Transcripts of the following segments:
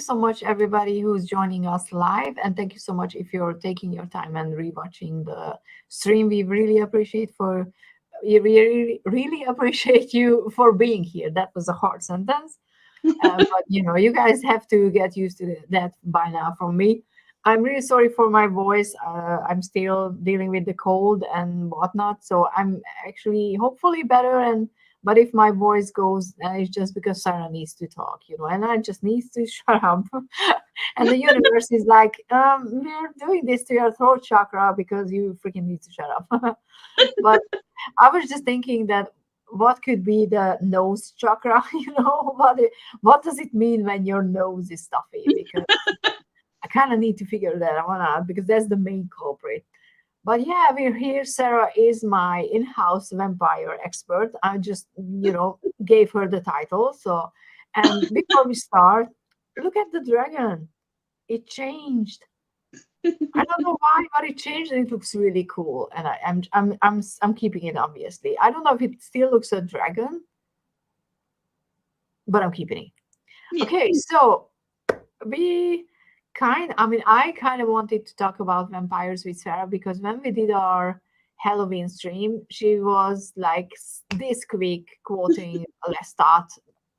you so much, everybody who's joining us live. And thank you so much if you're taking your time and rewatching the stream. We really appreciate really appreciate you for being here. That was a hard sentence. But you guys have to get used to that by now from me. I'm really sorry for my voice. I'm still dealing with the cold and whatnot, so I'm actually hopefully better. But if my voice goes, it's just because Sarah needs to talk, and I just need to shut up. And the universe is like, we're doing this to your throat chakra because you freaking need to shut up. But I was just thinking that what could be the nose chakra? What does it mean when your nose is stuffy? Because I kind of need to figure that one out because that's the main culprit. But yeah, we're here. Sarah is my in-house vampire expert. I just, gave her the title. So, and before we start, look at the dragon. It changed. I don't know why, but it changed and it looks really cool. And I'm keeping it, obviously. I don't know if it still looks a dragon, but I'm keeping it. Yeah. Okay, so I kind of wanted to talk about vampires with Sarah because when we did our Halloween stream, she was like this quick quoting Lestat,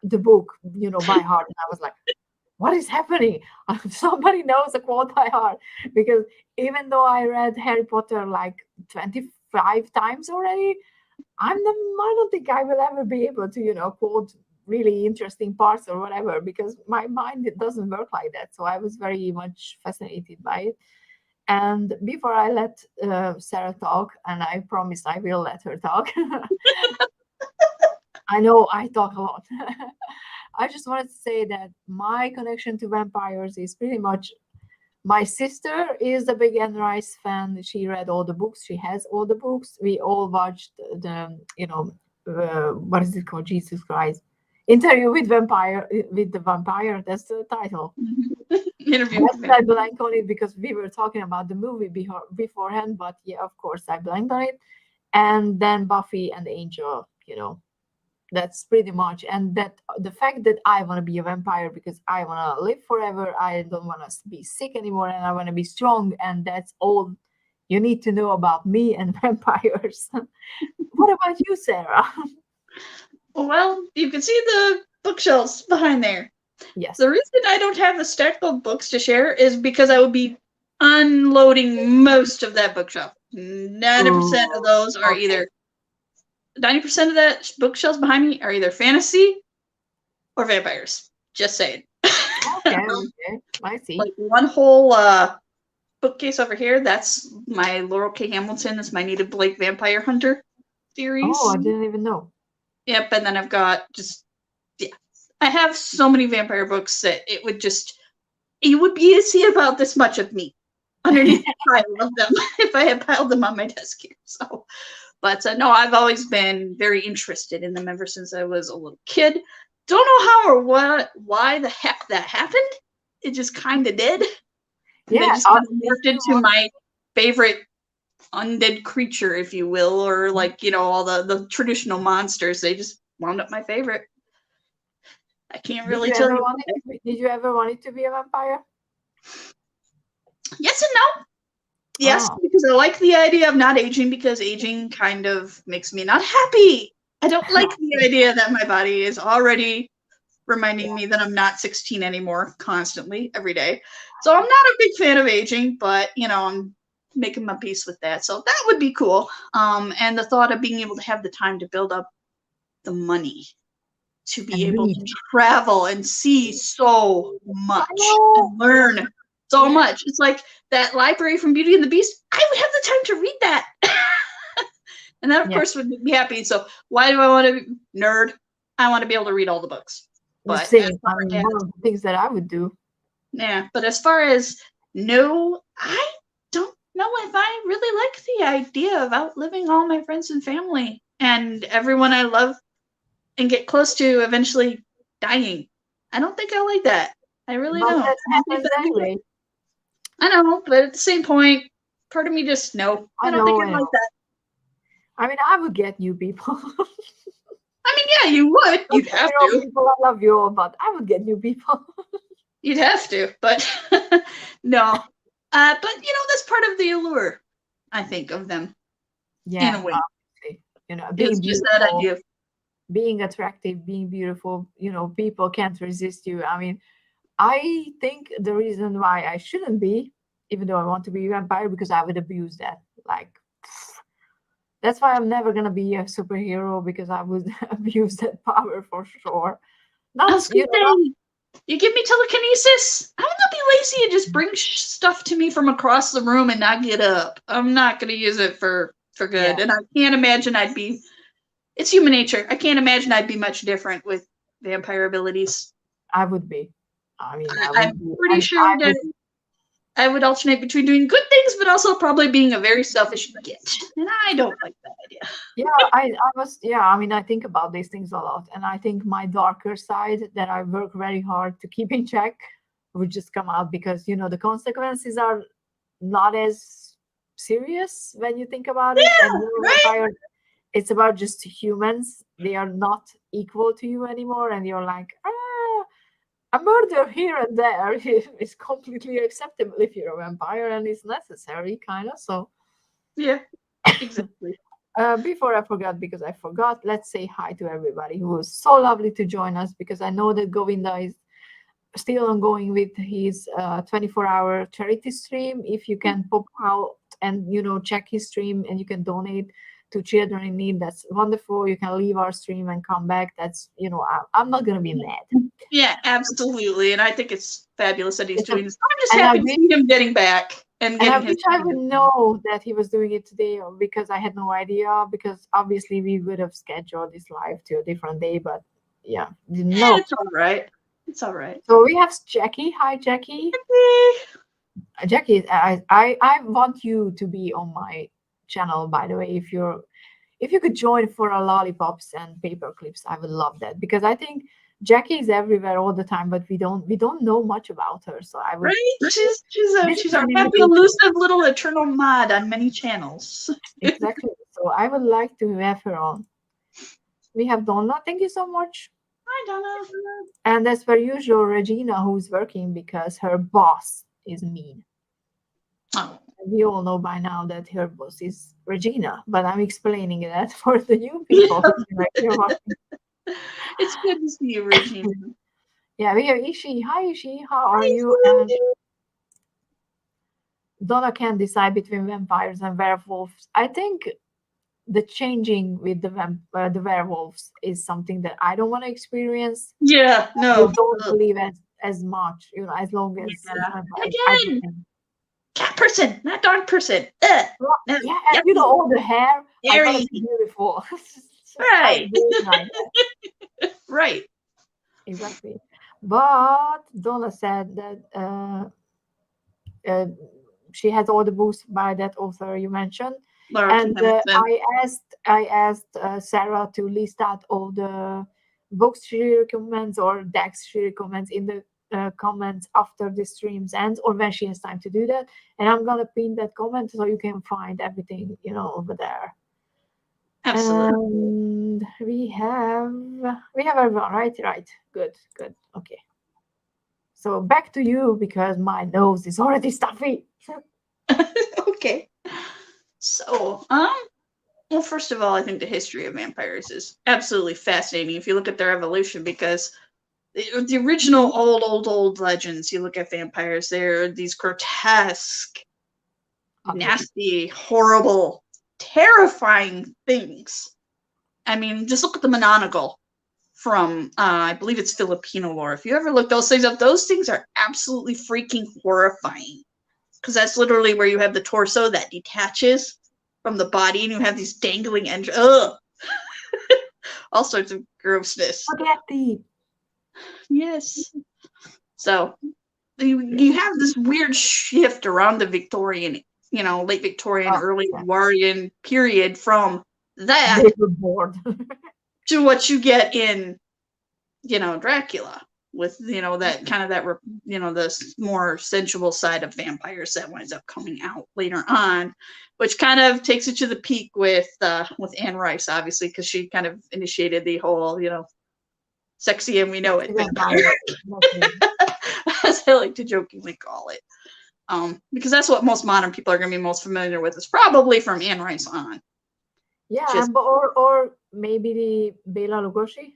the book, by heart. And I was like, what is happening? Somebody knows a quote by heart. Because even though I read Harry Potter like 25 times already, I don't think I will ever be able to, quote really interesting parts or whatever, because my mind, it doesn't work like that. So I was very much fascinated by it. And before I let Sarah talk, and I promise I will let her talk. I know I talk a lot. I just wanted to say that my connection to vampires is pretty much, my sister is a big Anne Rice fan. She read all the books. She has all the books. We all watched the, what is it called? Jesus Christ. Interview with the Vampire. That's the title. Interview. I blanked on it because we were talking about the movie beforehand. But yeah, of course, I blanked on it. And then Buffy and Angel, that's pretty much. And that the fact that I want to be a vampire because I want to live forever. I don't want to be sick anymore, and I want to be strong. And that's all you need to know about me and vampires. What about you, Sarah? Well, you can see the bookshelves behind there. Yes. The reason I don't have a stack of books to share is because I would be unloading most of that bookshelf. 90% of those are either 90% of that bookshelves behind me are either fantasy or vampires. Just saying. Okay, I see. Like one whole bookcase over here, that's my Laurel K. Hamilton. That's my Native Blake Vampire Hunter series. Oh, I didn't even know. Yep, and then I've got I have so many vampire books that you would be to see about this much of me underneath the pile of them if I had piled them on my desk here. So, but no, I've always been very interested in them ever since I was a little kid. Don't know how or why the heck that happened. It just kind of did. Yeah, it just kind of morphed into my favorite undead creature, if you will, or like, all the traditional monsters. They just wound up my favorite. I can't really tell you. Did you ever want it to be a vampire? Yes and no. Yes, because I like the idea of not aging, because aging kind of makes me not happy. I don't like the idea that my body is already reminding me that I'm not 16 anymore constantly, every day. So I'm not a big fan of aging, but, I'm making my peace with that. So that would be cool. And the thought of being able to have the time to build up the money to be able to travel and see so much and learn so much. It's like that library from Beauty and the Beast. I would have the time to read that. And that, of course, would make me happy. So why do I want to be nerd? I want to be able to read all the books. But one of the things that I would do. Yeah, but as far as I don't know if I really like the idea of outliving all my friends and family and everyone I love and get close to eventually dying. I don't think I like that. I really don't. That happens anyway. I know, but at the same point, part of me just I don't think I like that. I mean, I would get new people. I mean, yeah, you would. You'd have to. People, I love you all, but I would get new people. You'd have to, but no. But that's part of the allure, I think, of them. Yeah, in a way. obviously. It's Being just that beautiful, idea. being attractive, being beautiful, people can't resist you. I mean, I think the reason why I shouldn't be, even though I want to be a vampire, because I would abuse that. Like, that's why I'm never gonna be a superhero, because I would abuse that power for sure. I Not, was gonna say, you give me telekinesis, I'm gonna be lazy and just bring stuff to me from across the room and not get up. I'm not gonna use it for good, Yeah. and I can't imagine I'd be. It's human nature. I can't imagine I'd be much different with vampire abilities. I would be. I mean, I I'm would be. pretty And sure that I would alternate between doing good things, but also probably being a very selfish git, and I don't like that idea. I mean, I think about these things a lot, and I think my darker side that I work very hard to keep in check would just come out, because the consequences are not as serious when you think about it. And Right? it's about just humans. They are not equal to you anymore, and you're like, a murder here and there is completely acceptable if you're a vampire, and it's necessary, kind of. So Yeah, exactly. before I forgot, because I forgot, let's say hi to everybody who was so lovely to join us, because I know that Govinda is still ongoing with his 24-hour charity stream. If you can pop out and check his stream, and you can donate to children in need, that's wonderful. You can leave our stream and come back. That's I'm not gonna be mad. Yeah, absolutely. And I think it's fabulous that he's It's a- doing this. I'm just and happy to see him getting back and I getting wish his. I would know that he was doing it today, because I had no idea, because obviously we would have scheduled this live to a different day, but yeah, didn't know. It's all right. It's all right. So we have Jackie. Hi, Jackie. Jackie, I want you to be on my channel, by the way. If you could join for a lollipops and paper clips, I would love that, because I think Jackie is everywhere all the time, but we don't know much about her. So I would. Right? She's our happy, invitation. elusive little eternal mod on many channels. Exactly. So I would like to have her on. We have Donna. Thank you so much. Hi, Donna. And as per usual, Regina, who's working because her boss is mean. Oh. We all know by now that her boss is Regina, but I'm explaining that for the new people. It's good to see you, Regina. Yeah, we have Ishi. Hi, Ishi. How are you? And Donna can't decide between vampires and werewolves. I think the changing with the werewolves is something that I don't want to experience. Yeah, no. I don't believe as much, as long as again, cat person, not dog person. Yeah, all the hair. Very beautiful. Right. Right. Exactly. But Donna said that she has all the books by that author you mentioned. And I asked Sarah to list out all the books she recommends or decks she recommends in the comments after the streams ends, or when she has time to do that. And I'm gonna pin that comment so you can find everything over there. Absolutely. And we have everyone, right? Good. Okay. So back to you, because my nose is already stuffy. Okay. So, well, first of all, I think the history of vampires is absolutely fascinating if you look at their evolution, because the original old legends, you look at vampires, they're these grotesque, nasty, horrible, terrifying things. I mean, just look at the Mononagel from, I believe it's Filipino lore. If you ever look those things up, those things are absolutely freaking horrifying. Because that's literally where you have the torso that detaches from the body, and you have these dangling ugh! All sorts of grossness. Spaghetti. Yes. So you have this weird shift around the Victorian, late Victorian, early Edwardian period from that to what you get in, Dracula, with that kind of the more sensual side of vampires that winds up coming out later on, which kind of takes it to the peak with Anne Rice, obviously, because she kind of initiated the whole sexy and we know it vampire. as I like to jokingly call it. Because that's what most modern people are going to be most familiar with. It's probably from Anne Rice on. Yeah, or maybe the Bela Lugosi.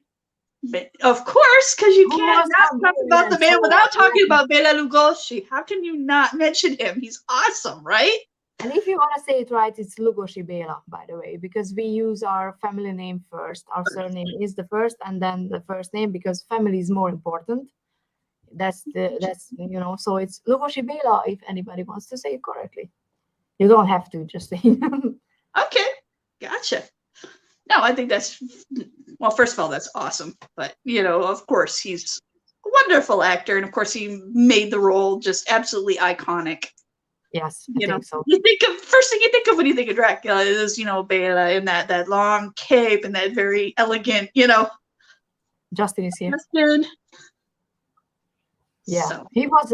Of course, because you Who can't was not so talk good about the and man so without talking yeah. about Bela Lugosi. How can you not mention him? He's awesome, right? And if you want to say it right, it's Lugosi Bela, by the way, because we use our family name first. Our surname is the first, and then the first name, because family is more important. That's you know, so it's Lugosi Bela if anybody wants to say it correctly. You don't have to just say. Okay, gotcha. No, I think that's, well, first of all, that's awesome. But, you know, of course, he's a wonderful actor. And of course, he made the role just absolutely iconic. Yes, I think so. You think of, first thing you think of when you think of Dracula is, you know, Bela in that long cape and that very elegant, you know. Justin is here. Justin. Yeah, so. he was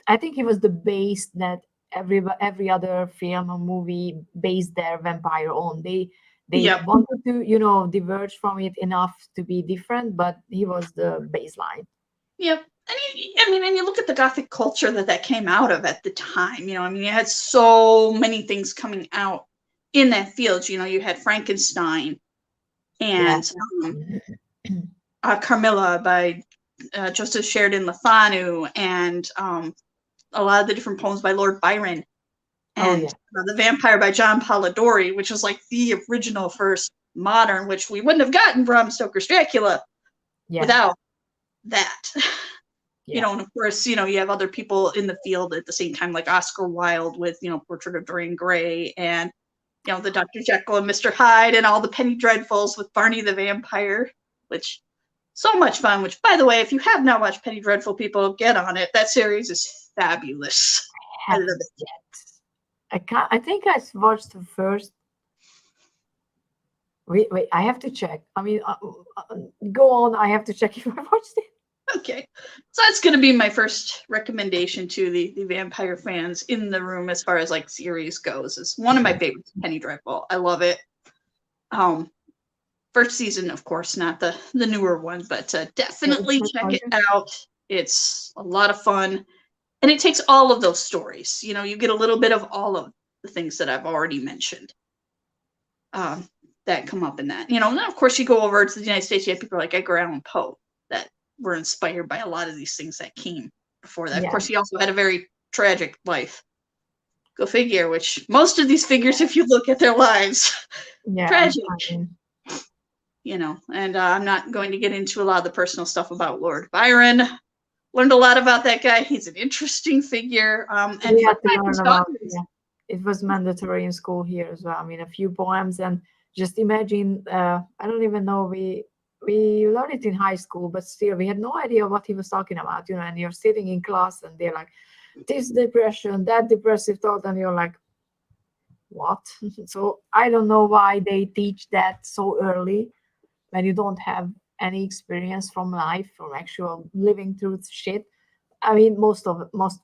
I think he was the base that every other film or movie based their vampire on. They wanted to, you know, diverge from it enough to be different, but he was the baseline. Yep. And you look at the Gothic culture that came out of at the time. You know, I mean, you had so many things coming out in that field. You know, you had Frankenstein and Carmilla by Joseph Sheridan Le Fanu, and a lot of the different poems by Lord Byron, and The Vampire by John Polidori, which was like the original first modern, which we wouldn't have gotten Bram Stoker's Dracula without that. You know, and of course, you know, you have other people in the field at the same time, like Oscar Wilde with, you know, Portrait of Dorian Gray, and, you know, the Dr. Jekyll and Mr. Hyde, and all the Penny Dreadfuls with Barney the Vampire, which so much fun. Which, by the way, if you have not watched Penny Dreadful, people, get on it. That series is fabulous. I love it. I think I watched the first. Wait, I have to check. I mean, go on. I have to check if I watched it. Okay, so that's going to be my first recommendation to the vampire fans in the room as far as like series goes. It's one of my favorites, Penny Dreadful. I love it. First season, of course, not the newer one, but definitely check it out. It's a lot of fun, and it takes all of those stories. You know, you get a little bit of all of the things that I've already mentioned that come up in that. You know, and then of course you go over to the United States. You have people like Edgar Allan Poe that were inspired by a lot of these things that came before that. Of course, he also had a very tragic life. Go figure, which most of these figures, if you look at their lives, tragic. You know, and I'm not going to get into a lot of the personal stuff about Lord Byron. Learned a lot about that guy. He's an interesting figure. And we had to learn about it. Yeah. It was mandatory in school here as well. I mean, a few poems, and just imagine, I don't even know, we learned it in high school, but still we had no idea what he was talking about, you know, and you're sitting in class and they're like, this depression, that depressive thought, and you're like, what? So I don't know why they teach that so early when you don't have any experience from life, from actual living through shit. I mean, most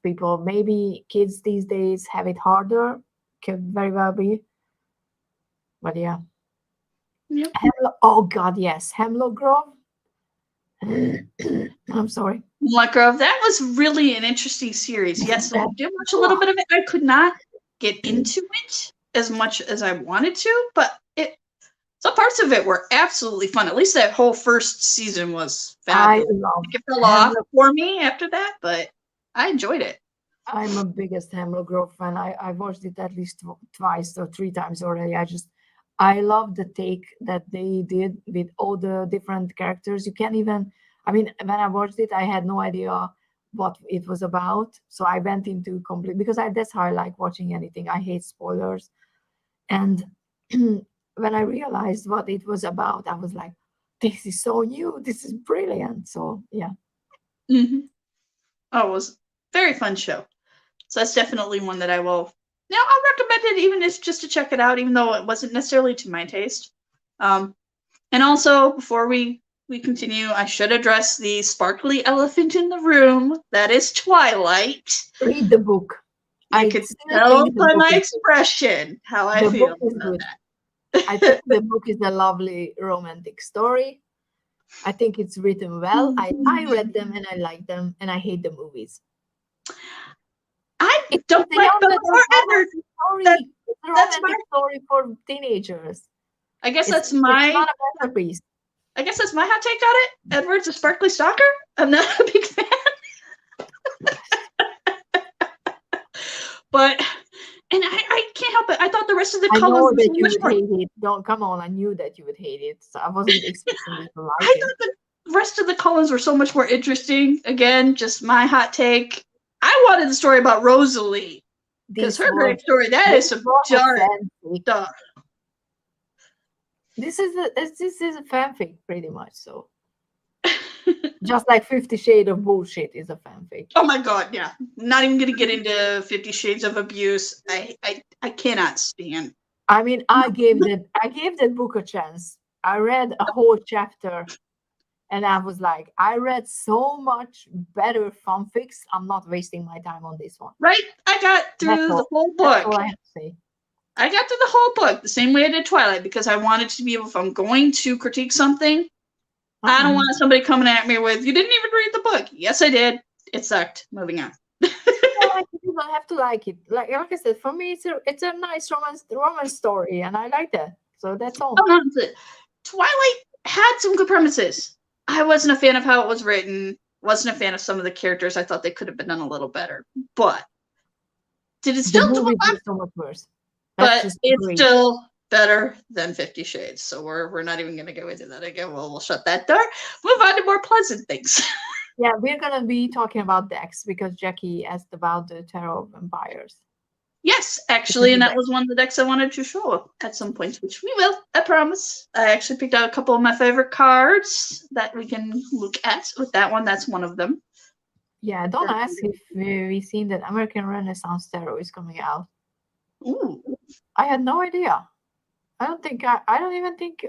people, maybe kids these days have it harder, could very well be, but yeah. Yep. Oh God, yes, Hemlock Grove. I'm sorry. Hemlock Grove. That was really an interesting series. Yes, I did watch a little bit of it. I could not get into it as much as I wanted to, but some parts of it were absolutely fun. At least that whole first season was fabulous. It fell off for me after that, but I enjoyed it. I'm a biggest Hemlock Grove fan. I watched it at least twice or three times already. I love the take that they did with all the different characters. You can't even, I mean, when I watched it, I had no idea what it was about. So I went into complete, because that's how I like watching anything. I hate spoilers. And when I realized what it was about, I was like, this is so new. This is brilliant. So, yeah. Mm-hmm. Oh, it was a very fun show. So that's definitely one that I will. Now, I'll recommend it even just to check it out, even though it wasn't necessarily to my taste. And also, before we continue, I should address the sparkly elephant in the room. That is Twilight. Read the book. I could tell by my expression how I feel about that. I think the book is a lovely romantic story. I think it's written well. I read them and I like them, and I hate the movies. I It's don't a like young Bella adult or Edward. story. That, It's a that's romantic story for teenagers. I guess It's that's my. not a masterpiece. I guess that's my hot take on it. Edward's a sparkly stalker. I'm not a big fan. But, and I can't help it. I thought the rest of the I Cullens know were that so you much would more. hate it. Don't come on. I knew that you would hate it. So I wasn't expecting you to like I it. thought the rest of the Cullens were so much more interesting. Again, just my hot take. I wanted the story about Rosalie. Because her great story, that is some dark stuff. This is a fanfic, pretty much. So, just like 50 Shades of Bullshit is a fanfic. Oh my god, yeah. Not even gonna get into 50 Shades of Abuse. I cannot stand. I mean, I gave that book a chance. I read a whole chapter, and I was like, I read so much better fanfics. I'm not wasting my time on this one. Right? I got through the whole book. That's all I have to say. I got through the whole book the same way I did Twilight, because I wanted to be able, if I'm going to critique something, I don't want somebody coming at me with, you didn't even read the book. Yes, I did. It sucked. Moving on. You don't have to like it. Like I said, for me, it's a nice romance story, and I like that. So that's all. Twilight had some good premises. I wasn't a fan of how it was written. Wasn't a fan of some of the characters. I thought they could have been done a little better. But did it still do a lot? So much worse. But it's still better than 50 Shades. So we're not even going to go into that again. We'll shut that door. Move on to more pleasant things. Yeah, we're going to be talking about decks because Jackie asked about the Tarot of Vampires. Yes, actually, and that was one of the decks I wanted to show at some point, which we will, I promise. I actually picked out a couple of my favorite cards that we can look at with that one. That's one of them. Yeah, don't ask if we've seen that American Renaissance Tarot is coming out. Ooh. I had no idea. I don't even think.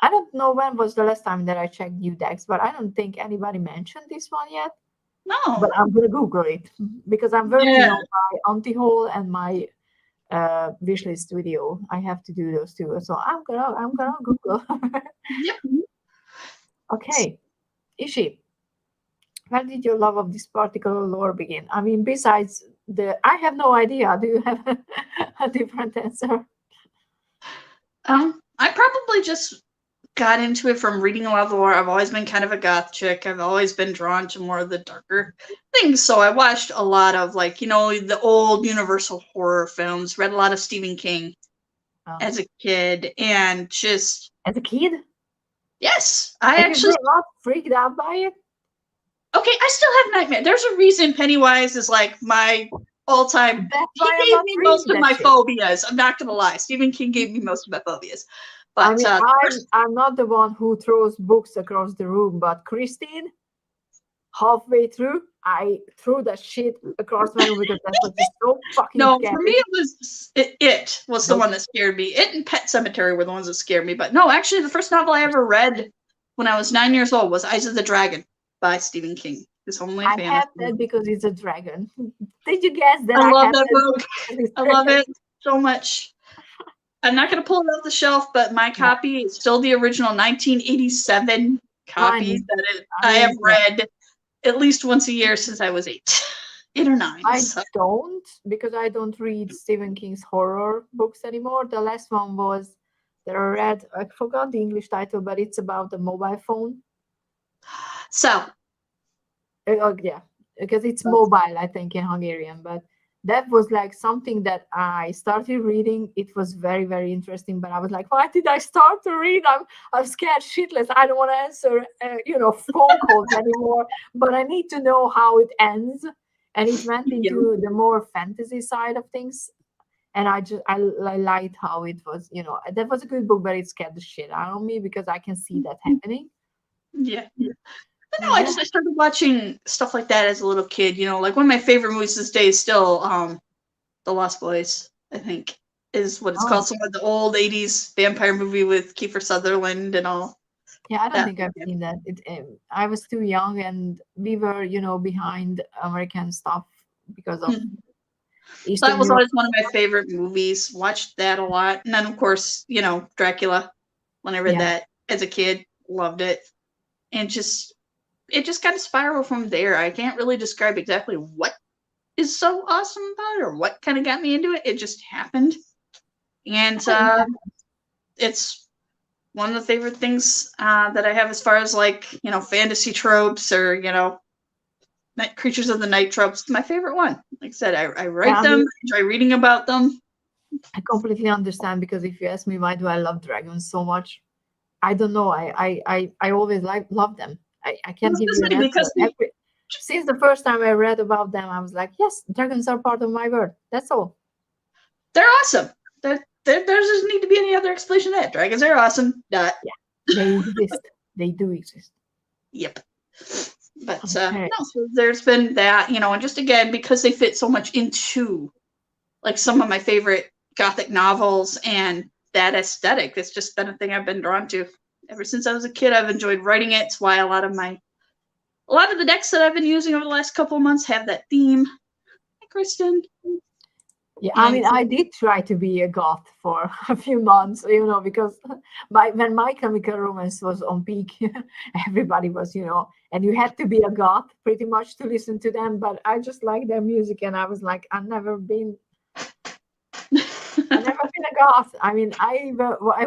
I don't know when was the last time that I checked new decks, but I don't think anybody mentioned this one yet. No. But I'm gonna Google it because I'm working on my anti-haul and my wishlist video. I have to do those two, so I'm gonna Google. Yep. Okay, Ishi, when did your love of this particular lore begin? I mean, besides I have no idea. Do you have a different answer? I probably just got into it from reading a lot of the lore. I've always been kind of a goth chick. I've always been drawn to more of the darker things. So I watched a lot of, like, the old Universal horror films, read a lot of Stephen King as a kid, and just... As a kid? Yes. I actually... You not freaked out by it? Okay, I still have nightmares. There's a reason Pennywise is like my all-time... He gave me most of my phobias. I'm not going to lie. Stephen King gave me most of my phobias. But I mean, I'm not the one who throws books across the room, but Christine, halfway through, I threw that shit across my room because that was just so fucking scary. For me, it was the one that scared me. It and Pet Sematary were the ones that scared me. But no, actually, the first novel I ever read when I was 9 years old was Eyes of the Dragon by Stephen King. His only I have that because it's a dragon. Did you guess that? I love that book. I love it so much. I'm not going to pull it off the shelf, but my copy is still the original 1987 copy that I have read at least once a year since I was 8 or 9. I don't, because I don't read Stephen King's horror books anymore. The last one was that I read, I forgot the English title, but it's about the mobile phone. So. Yeah, because it's mobile, I think, in Hungarian, but that was like something that I started reading. It was very, very interesting, but I was like, why did I start to read? I'm scared shitless. I don't want to answer, phone calls anymore, but I need to know how it ends. And it went into the more fantasy side of things. And I liked how it was, that was a good book, but it scared the shit out of me because I can see that happening. Yeah. But no, I started watching stuff like that as a little kid. Like one of my favorite movies this day is still The Lost Boys, I think, is what it's called. Some of the old 80s vampire movie with Kiefer Sutherland and all. Yeah, I don't think I've seen that. I was too young, and we were, behind American stuff because of So that was always one of my favorite movies. Watched that a lot. And then, of course, Dracula, when I read that. as a kid. Loved it. And it just kind of spiraled from there. I can't really describe exactly what is so awesome about it or what kind of got me into it. It just happened. And it's one of the favorite things that I have as far as like, fantasy tropes or, creatures of the night tropes. My favorite one. Like I said, I write them, I enjoy reading about them. I completely understand, because if you ask me why do I love dragons so much, I don't know. I always love them. I can't give you an answer. Since the first time I read about them, I was like, yes, dragons are part of my world. That's all. They're awesome. There doesn't need to be any other explanation of that. Dragons are awesome. Yeah, they exist. They do exist. Yep. But no, so there's been that, and just again, because they fit so much into like some of my favorite Gothic novels and that aesthetic, it's just been a thing I've been drawn to ever since I was a kid. I've enjoyed writing it. It's why a lot of the decks that I've been using over the last couple of months have that theme. Hi, Kristen. Yeah, I mean, I did try to be a goth for a few months, because when My Chemical Romance was on peak, everybody was, and you had to be a goth pretty much to listen to them. But I just like their music, and I was like, I've never been a goth. I mean, I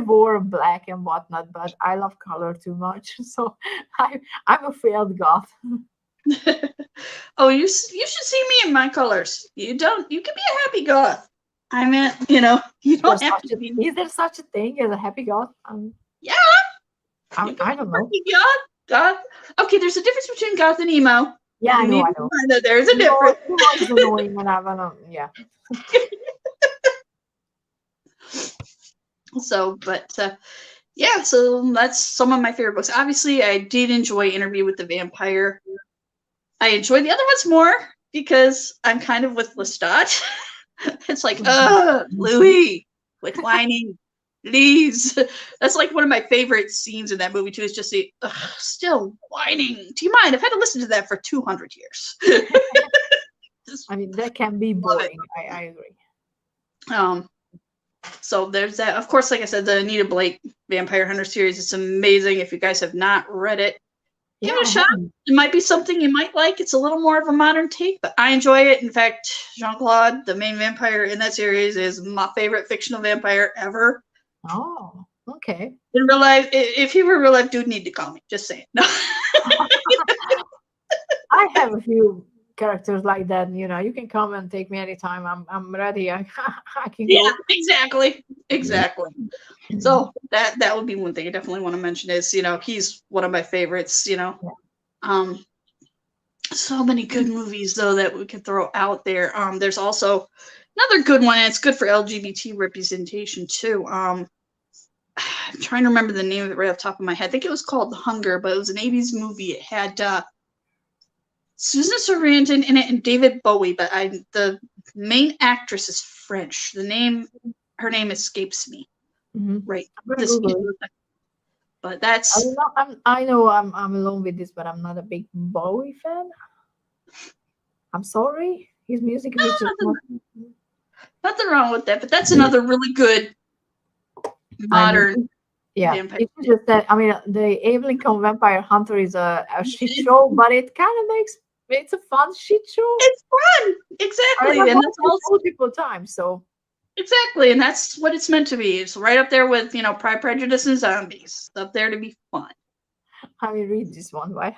wore black and whatnot, but I love color too much, so I'm a failed goth. Oh, you should see me in my colors. You can be a happy goth. I meant, you don't have to be. Is there such a thing as a happy goth? Yeah. I don't know. Goth. Okay, there's a difference between goth and emo. Yeah, I know. There's a difference. It's annoying when yeah. So, but yeah, so that's some of my favorite books. Obviously, I did enjoy Interview with the Vampire. I enjoy the other ones more because I'm kind of with Lestat. It's like, Louis, quit whining, please. That's like one of my favorite scenes in that movie too. Is just the still whining. Do you mind? I've had to listen to that for 200 years. I mean, that can be boring. I agree. So there's that. Of course, like I said, the Anita Blake Vampire Hunter series is amazing. If you guys have not read it, give it a shot. It might be something you might like. It's a little more of a modern take, but I enjoy it. In fact, Jean-Claude, the main vampire in that series, is my favorite fictional vampire ever. Oh, okay. In real life, if he were a real life dude, need to call me. Just saying. No. I have a few characters like that. You can come and take me anytime. I'm ready. I can go. Yeah, exactly. So that would be one thing I definitely want to mention is, he's one of my favorites, so many good movies though that we could throw out there. There's also another good one, and it's good for LGBT representation too. I'm trying to remember the name of it right off the top of my head. I think it was called The Hunger, but it was an 80s movie. It had Susan Sarandon in it and David Bowie, but the main actress is French. Her name escapes me. Mm-hmm. Right. But that's. I know I'm alone with this, but I'm not a big Bowie fan. I'm sorry. His music is just nothing wrong with that, but that's another really good modern. Vampire. It's just that the Evelyn Cohen Vampire Hunter is a shit show, but it kind of it's a fun shit show. It's fun, exactly, and that's multiple times. So exactly, and that's what it's meant to be. It's right up there with Pride, Prejudice, and Zombies. It's up there to be fun. I will read this one. Why?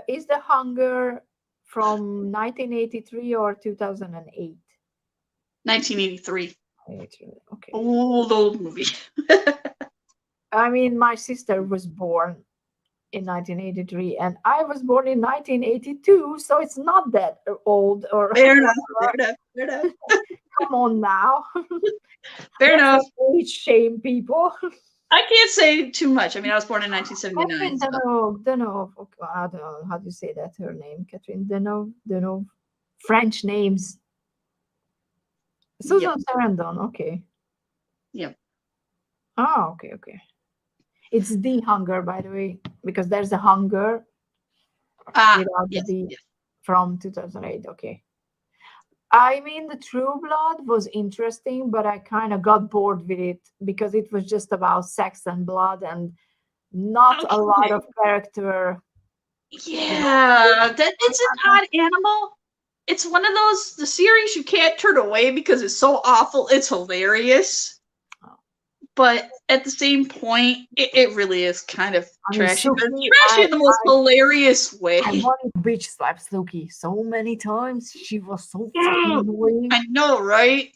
Is The Hunger from 1983 or 2008? 1983. Okay. Old movie. My sister was born in 1983, and I was born in 1982, so it's not that old. Or fair enough. Come on now. Fair enough. Age shame people. I can't say too much. I was born in 1979. Deneuve. I don't know how do you say that. Her name, Catherine Deneuve. French names. Susan Sarandon. Okay. Yep. Oh, okay. It's The Hunger, by the way, because there's a Hunger without the from 2008. Okay. I mean, the True Blood was interesting, but I kind of got bored with it because it was just about sex and blood and not a lot Okay. of character. Yeah, that it's an odd animal. It's one of those the series you can't turn away because it's so awful. It's hilarious, but at the same point, it really is kind of I mean, trashy. But it's Suki, trashy in the most hilarious way. I wanted to bitch slap Suki so many times. She was so fucking annoying. I know, right?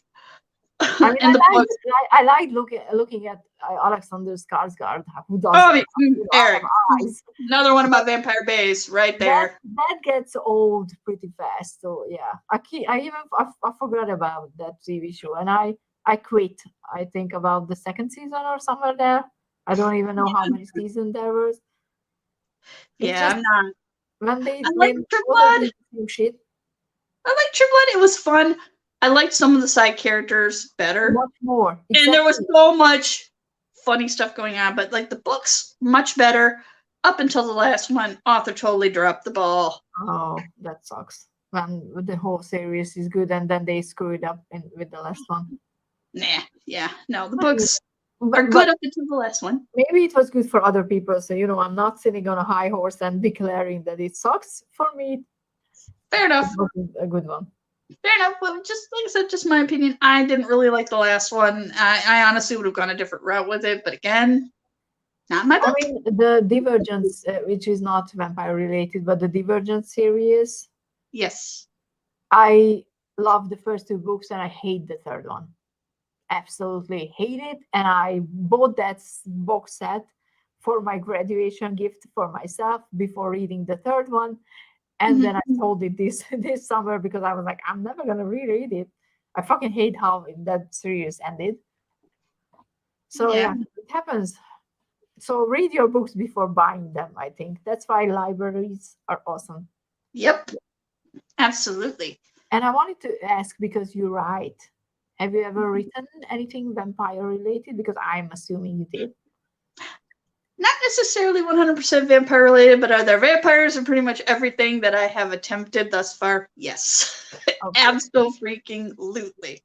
I mean, And the books. I like looking at Alexander Skarsgård, who does Oh, that. Eric, Eyes. another one of my vampire bays right there. That gets old pretty fast. So yeah, I forgot about that TV show, and I quit. I think about the second season or somewhere there. I don't even know how many seasons there was. It's Yeah, just I'm not. when I like True Blood. Shit. I like True Blood. It was fun. I liked some of the side characters better. Much more. Exactly. And there was so much funny stuff going on, but like the books, much better. Up until the last one, author totally dropped the ball. Oh, that sucks. When the whole series is good and then they screw it up with the last one. Nah, yeah, no, the books are good up until the last one. Maybe it was good for other people. So, I'm not sitting on a high horse and declaring that it sucks. For me, fair enough. It was a good one. Fair enough. Well, just like I said, just my opinion. I didn't really like the last one. I honestly would have gone a different route with it, but again, not my book. I mean, the Divergence, which is not vampire related, but the Divergence series. Yes. I love the first two books and I hate the third one. Absolutely hate it. And I bought that box set for my graduation gift for myself before reading the third one. And then I sold it this summer because I was like, I'm never going to reread it. I fucking hate how that series ended. So yeah, it happens. So read your books before buying them, I think. That's why libraries are awesome. Yep. Absolutely. And I wanted to ask, because you write, have you ever written anything vampire related? Because I'm assuming you did. Not necessarily 100% vampire related, but are there vampires in pretty much everything that I have attempted thus far? Yes. Okay. Absolutely.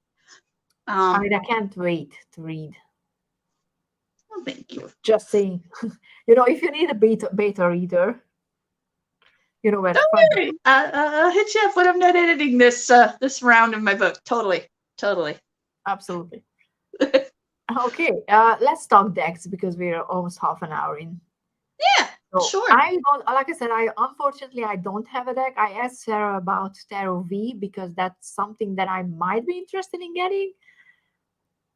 I mean, I can't wait to read. Well, thank you. Just saying. If you need a beta reader, where to find worry. I'll hit you up when I'm not editing this round of my book. Totally. Absolutely. Okay, let's talk decks because we're almost half an hour in. Yeah, so sure. Like I said, unfortunately I don't have a deck. I asked Sarah about Tarot V because that's something that I might be interested in getting.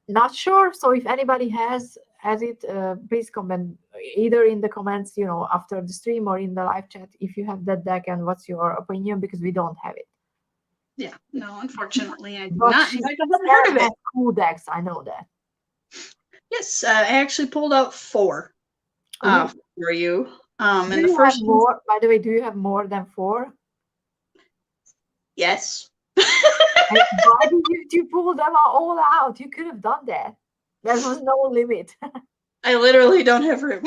Not sure. So if anybody has it, please comment either in the comments, after the stream or in the live chat if you have that deck and what's your opinion, because we don't have it. Yeah, no, unfortunately I do not. I haven't heard of it. Cool decks, I know that. Yes, I actually pulled out 4 for you. And the first more. By the way, do you have more than 4? Yes. Why did you pull them all out? You could have done that. There was no limit. I literally don't have room.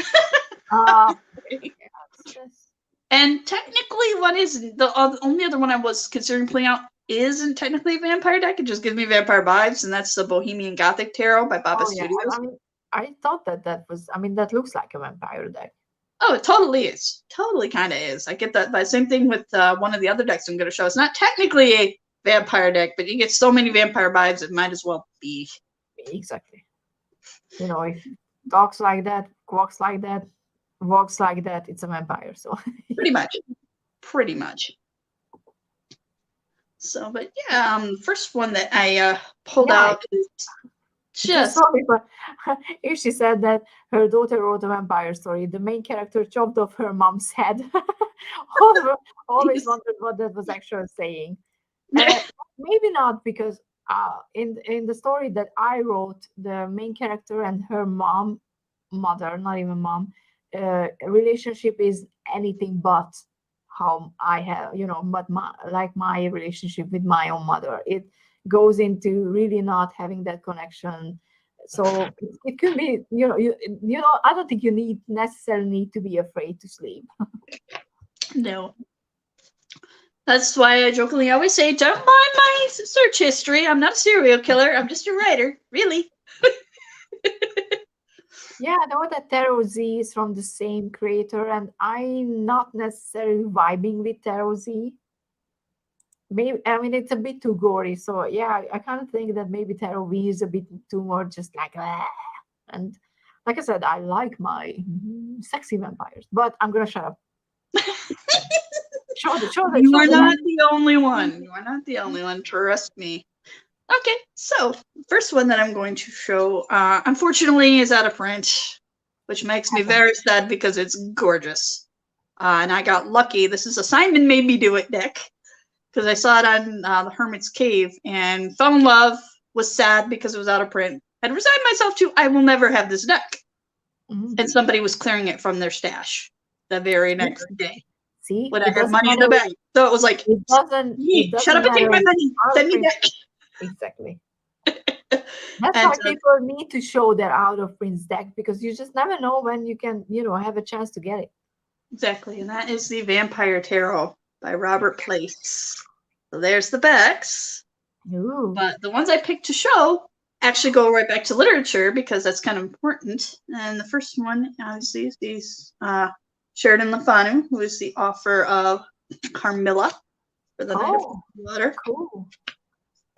And technically, one is the only other one I was considering playing out isn't technically a vampire deck. It just gives me vampire vibes, and that's the Bohemian Gothic Tarot by Buffy Studios. I thought that was. I mean, that looks like a vampire deck. Oh, it totally is. Totally kind of is. I get that. But same thing with one of the other decks I'm going to show. It's not technically a vampire deck, but you get so many vampire vibes, it might as well be. Exactly. If talks like that, walks like that, it's a vampire. So pretty much. So, but yeah, first one that I pulled out is just. Sorry, but if she said that her daughter wrote a vampire story, the main character chopped off her mom's head. Always wondered what that was actually saying. Maybe not, because in the story that I wrote, the main character and her mother, not even mom, relationship is anything but how I have, but my relationship with my own mother. It goes into really not having that connection. So it could be, I don't think you necessarily need to be afraid to sleep. No. That's why I jokingly always say, don't mind my search history. I'm not a serial killer. I'm just a writer. Really. Yeah, I know that Tarot Z is from the same creator, and I'm not necessarily vibing with Tarot Z. Maybe, I mean, it's a bit too gory, so yeah, I kind of think that maybe Tarot V is a bit too more just like, "Ah." And like I said, I like my sexy vampires, but I'm gonna shut up. You are not the only one. You are not the only one. Trust me. Okay, so first one that I'm going to show, unfortunately, is out of print, which makes me very sad because it's gorgeous. And I got lucky. This is a Simon Made Me Do It deck because I saw it on the Hermit's Cave and fell in love. Was sad because it was out of print. Had resigned myself to I will never have this deck. And somebody was clearing it from their stash the very next day. See, when I had money in the bank. So it was like, it doesn't shut up and take my money. Send me back. Exactly. That's why people need to show their out of print deck, because you just never know when you can, have a chance to get it. Exactly. And that is the Vampire Tarot by Robert Place. So there's the backs. Ooh. But the ones I picked to show actually go right back to literature because that's kind of important. And the first one, obviously, is these Sheridan Le Fanu, who is the author of Carmilla for the Night of Water. Cool.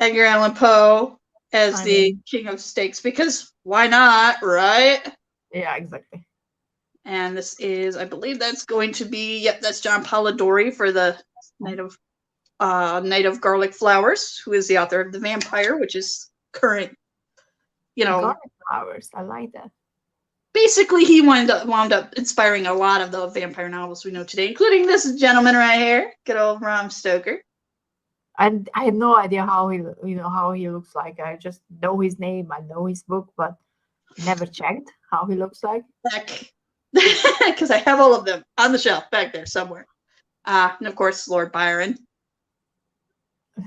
Edgar Allan Poe as the King of Stakes, because why not, right? Yeah, exactly. And this is, I believe that's going to be, yep, that's John Polidori for the Night of Garlic Flowers, who is the author of The Vampire, which is current, Garlic Flowers, I like that. Basically, he wound up inspiring a lot of the vampire novels we know today, including this gentleman right here, good old Bram Stoker. And I had no idea how he looks like. I just know his name, I know his book, but never checked how he looks like. Because I have all of them on the shelf back there somewhere. And of course, Lord Byron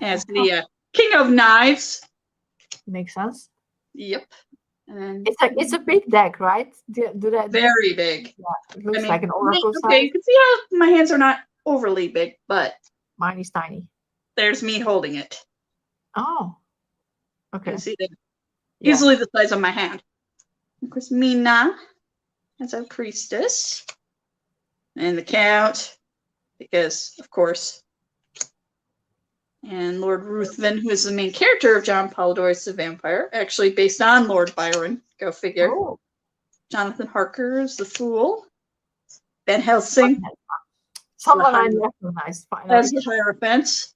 as the King of Knives. Makes sense. Yep. And it's a big deck, right? Very big. Yeah, it looks like an oracle size. Okay, you can see how my hands are not overly big, but mine is tiny. There's me holding it. Oh, okay. You see that? Easily the size of my hand. Of course, Mina as our priestess, and the Count, because of course, and Lord Ruthven, who is the main character of John Polidori's The Vampire, actually based on Lord Byron. Go figure. Oh. Jonathan Harker is the Fool. Van Helsing. Someone I recognize finally. As the Hierophant.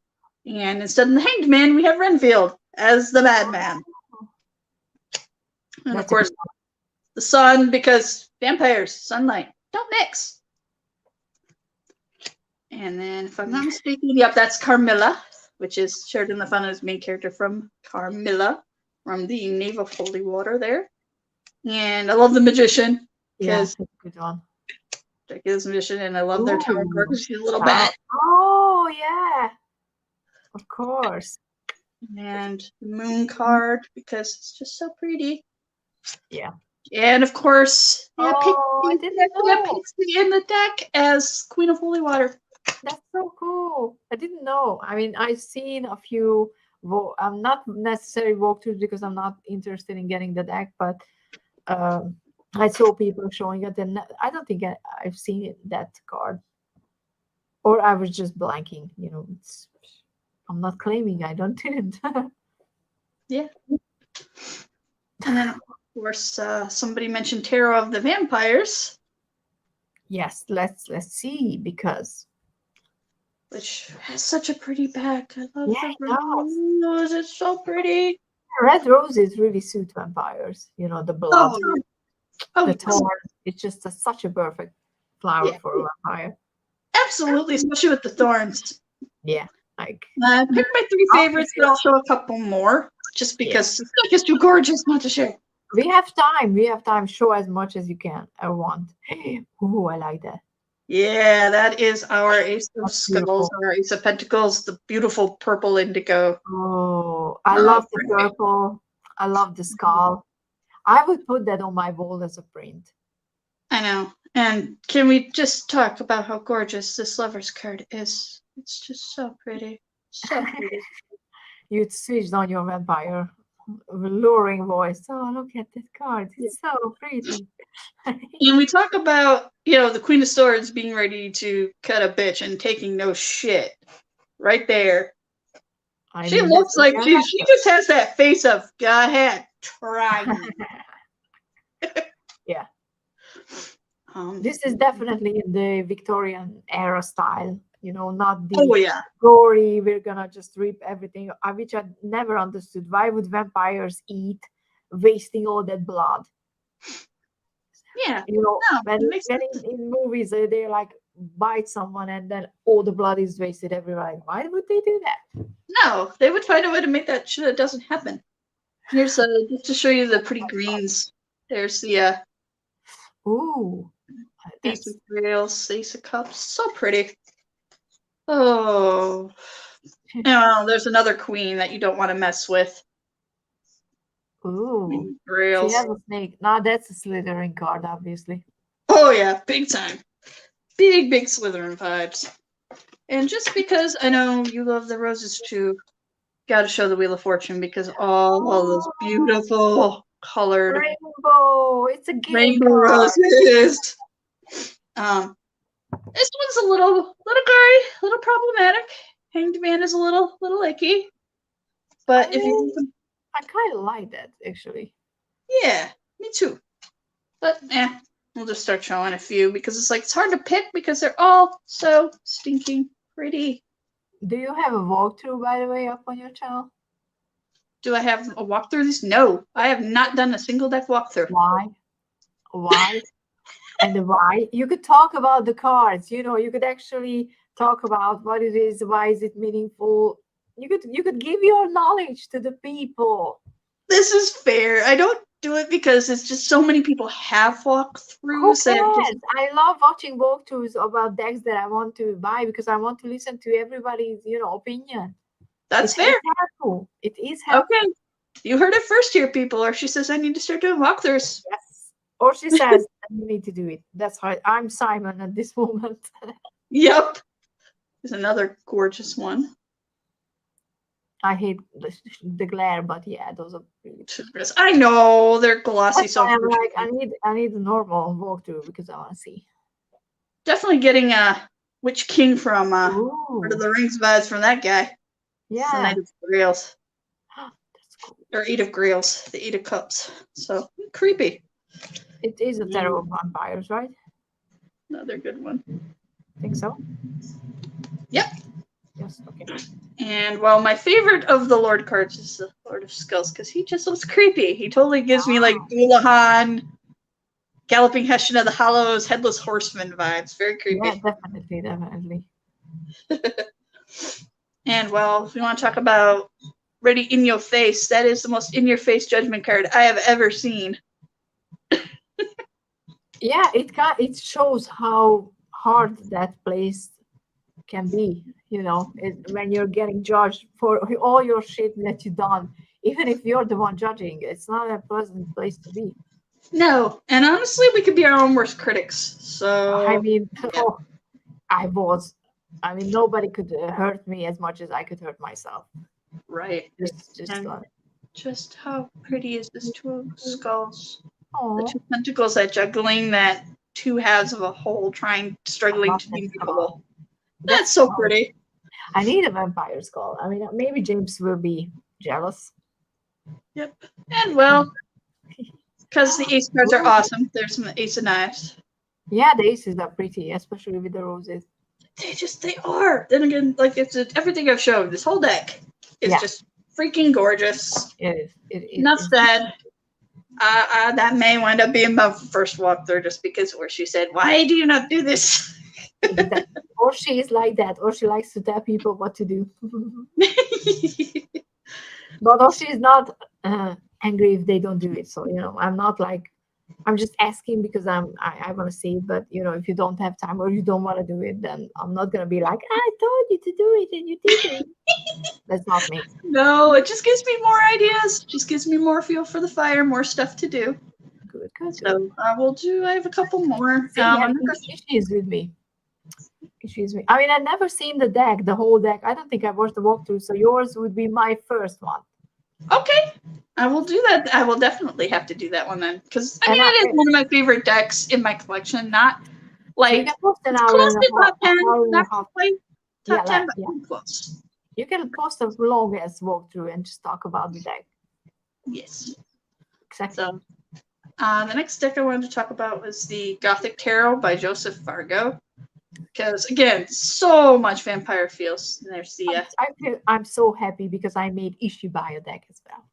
And instead of the Hanged Man, we have Renfield as the Madman. And of course, the Sun, because vampires, sunlight, don't mix. And then, if I'm not mistaken, yep, that's Carmilla, which is Sheridan Le Fanu's main character from Carmilla, from the Knave of Holy Water there. And I love the Magician. Yeah, that's a good one. Jack is a magician, and I love their tower card because she's a little bat. Oh, yeah. Of course. And the Moon card, because it's just so pretty. Yeah. And of course, Pixie in the deck as Queen of Holy Water. That's so cool. I didn't know. I mean, I've seen a few. I'm not necessarily walkthroughs because I'm not interested in getting the deck, but I saw people showing it, and I don't think I've seen that card, or I was just blanking. I'm not claiming I didn't. Yeah. And then, of course, somebody mentioned Tarot of the Vampires. Yes, let's see, because which has such a pretty back. I love the rose. It's so pretty. Red roses really suit vampires. The blood, the thorn. It's just such a perfect flower for a vampire. Absolutely, especially with the thorns. Yeah. I picked my 3 favorites, but I'll show a couple more just because it's just too gorgeous not to share. We have time. Show as much as you can. I want. Ooh, I like that. Yeah, that is our Ace of Skulls, our Ace of Pentacles, the beautiful purple indigo. Oh, I love the purple. I love the skull. I would put that on my wall as a print. I know. And can we just talk about how gorgeous this Lover's card is? It's just so pretty. So pretty. You switched on your vampire luring voice. Oh, look at that card. It's so pretty. And we talk about, the Queen of Swords being ready to cut a bitch and taking no shit. Right there. She looks like she just has that face of, go ahead, try me. Yeah. This is definitely the Victorian era style, not the gory, we're gonna just rip everything, which I never understood. Why would vampires eat, wasting all that blood? Yeah. When in movies they like bite someone and then all the blood is wasted everywhere. Why would they do that? No, they would find a way to make that sure it doesn't happen. Here's just to show you the pretty greens. There's the ooh, Ace of Grails, Ace of Cups, so pretty. Oh, there's another queen that you don't want to mess with. Ooh, she has a snake. No, that's a Slytherin card, obviously. Oh yeah, big time. Big Slytherin vibes. And just because I know you love the roses too, got to show the Wheel of Fortune because all those beautiful colored rainbow. It's a game rainbow roses. This one's a little gory, a little problematic. Hanged Man is a little icky, but I kind of like that actually. Yeah, me too. But we'll just start showing a few because it's hard to pick because they're all so stinking pretty. Do you have a walkthrough, by the way, up on your channel? Do I have a walkthrough of these? No, I have not done a single deck walkthrough. Why? And why? You could talk about the cards. You could actually talk about what it is, why is it meaningful. You could give your knowledge to the people. This is fair. I don't do it because it's just so many people have walkthroughs. I love watching walkthroughs about decks that I want to buy because I want to listen to everybody's, opinion. That's fair. It is helpful. Okay. You heard it first here, people. Or she says, I need to start doing walkthroughs. Yes. Or she says, you need to do it. That's how I'm Simon at this moment. Yep. There's another gorgeous one. I hate the glare, but yeah, those are really good. I know they're glossy. So I'm like, I need a normal walkthrough because I want to see. Definitely getting Witch King from Lord of the Rings vibes from that guy. Yeah. It's the Knight of Grails. That's cool. Or Eight of Grails, the Eight of Cups. So creepy. It is a Tarot of Vampires, right? Another good one. Think so? Yep. Yes, okay. And my favorite of the Lord cards is the Lord of Skulls because he just looks creepy. He totally gives me like Doulahan, Galloping Hessian of the Hollows, Headless Horseman vibes. Very creepy. Yeah, definitely. And if we want to talk about ready in your face, that is the most in your face judgment card I have ever seen. Yeah, it shows how hard that place can be, when you're getting judged for all your shit that you've done. Even if you're the one judging, it's not a pleasant place to be. No, and honestly, we could be our own worst critics. So I mean, nobody could hurt me as much as I could hurt myself. Right. Just how pretty is this Two of Skulls? Aww. The two pentacles that juggling that two halves of a whole, struggling to be movable. That's so pretty. I need a vampire skull. I mean, maybe James will be jealous. Yep. And because the ace cards are awesome. There's some Ace of Knives. Yeah, the aces are pretty, especially with the roses. They are. Then again, it's everything I've shown. This whole deck is just freaking gorgeous. It is. Enough said. That may wind up being my first walkthrough just because where she said, why do you not do this? Or she is like that, or she likes to tell people what to do. But she's not angry if they don't do it. So I'm not like, I'm just asking because I want to see it. But if you don't have time or you don't want to do it, then I'm not gonna be like, I told you to do it and you didn't. That's not me. No, it just gives me more ideas. Just gives me more fuel for the fire, more stuff to do. Good. So I have a couple more. She is with me. Excuse me. I mean, I've never seen the whole deck. I don't think I've watched the walkthrough, so yours would be my first one. Okay, I will do that. I will definitely have to do that one then, because I mean, it is one of my favorite decks in my collection. Not like so you can post an it's hour close and to a half, top 10, not half. quite top Yeah, 10, but yeah. close. You can post a long ass walkthrough and just talk about the deck. Yes, Exactly. So, the next deck I wanted to talk about was the Gothic Tarot by Joseph Fargo. Because again, so much vampire feels. And there's the. I'm so happy because I made Ishibai deck as well.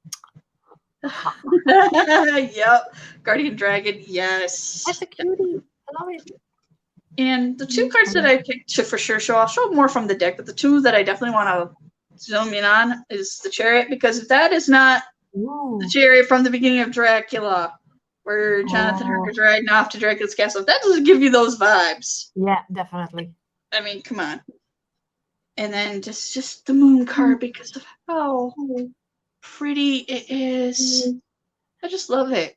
Yep, Guardian Dragon. Yes, that's a cutie. I love it. And the two cards that I picked to for sure show, I'll show more from the deck, but the two that I definitely want to zoom in on is the Chariot, because if that is not the Chariot from the beginning of Dracula, where Jonathan Harker's riding off to Dracula's castle, that doesn't give you those vibes. Yeah, definitely. I mean, come on. And then just the Moon card, because of how pretty it is. I just love it.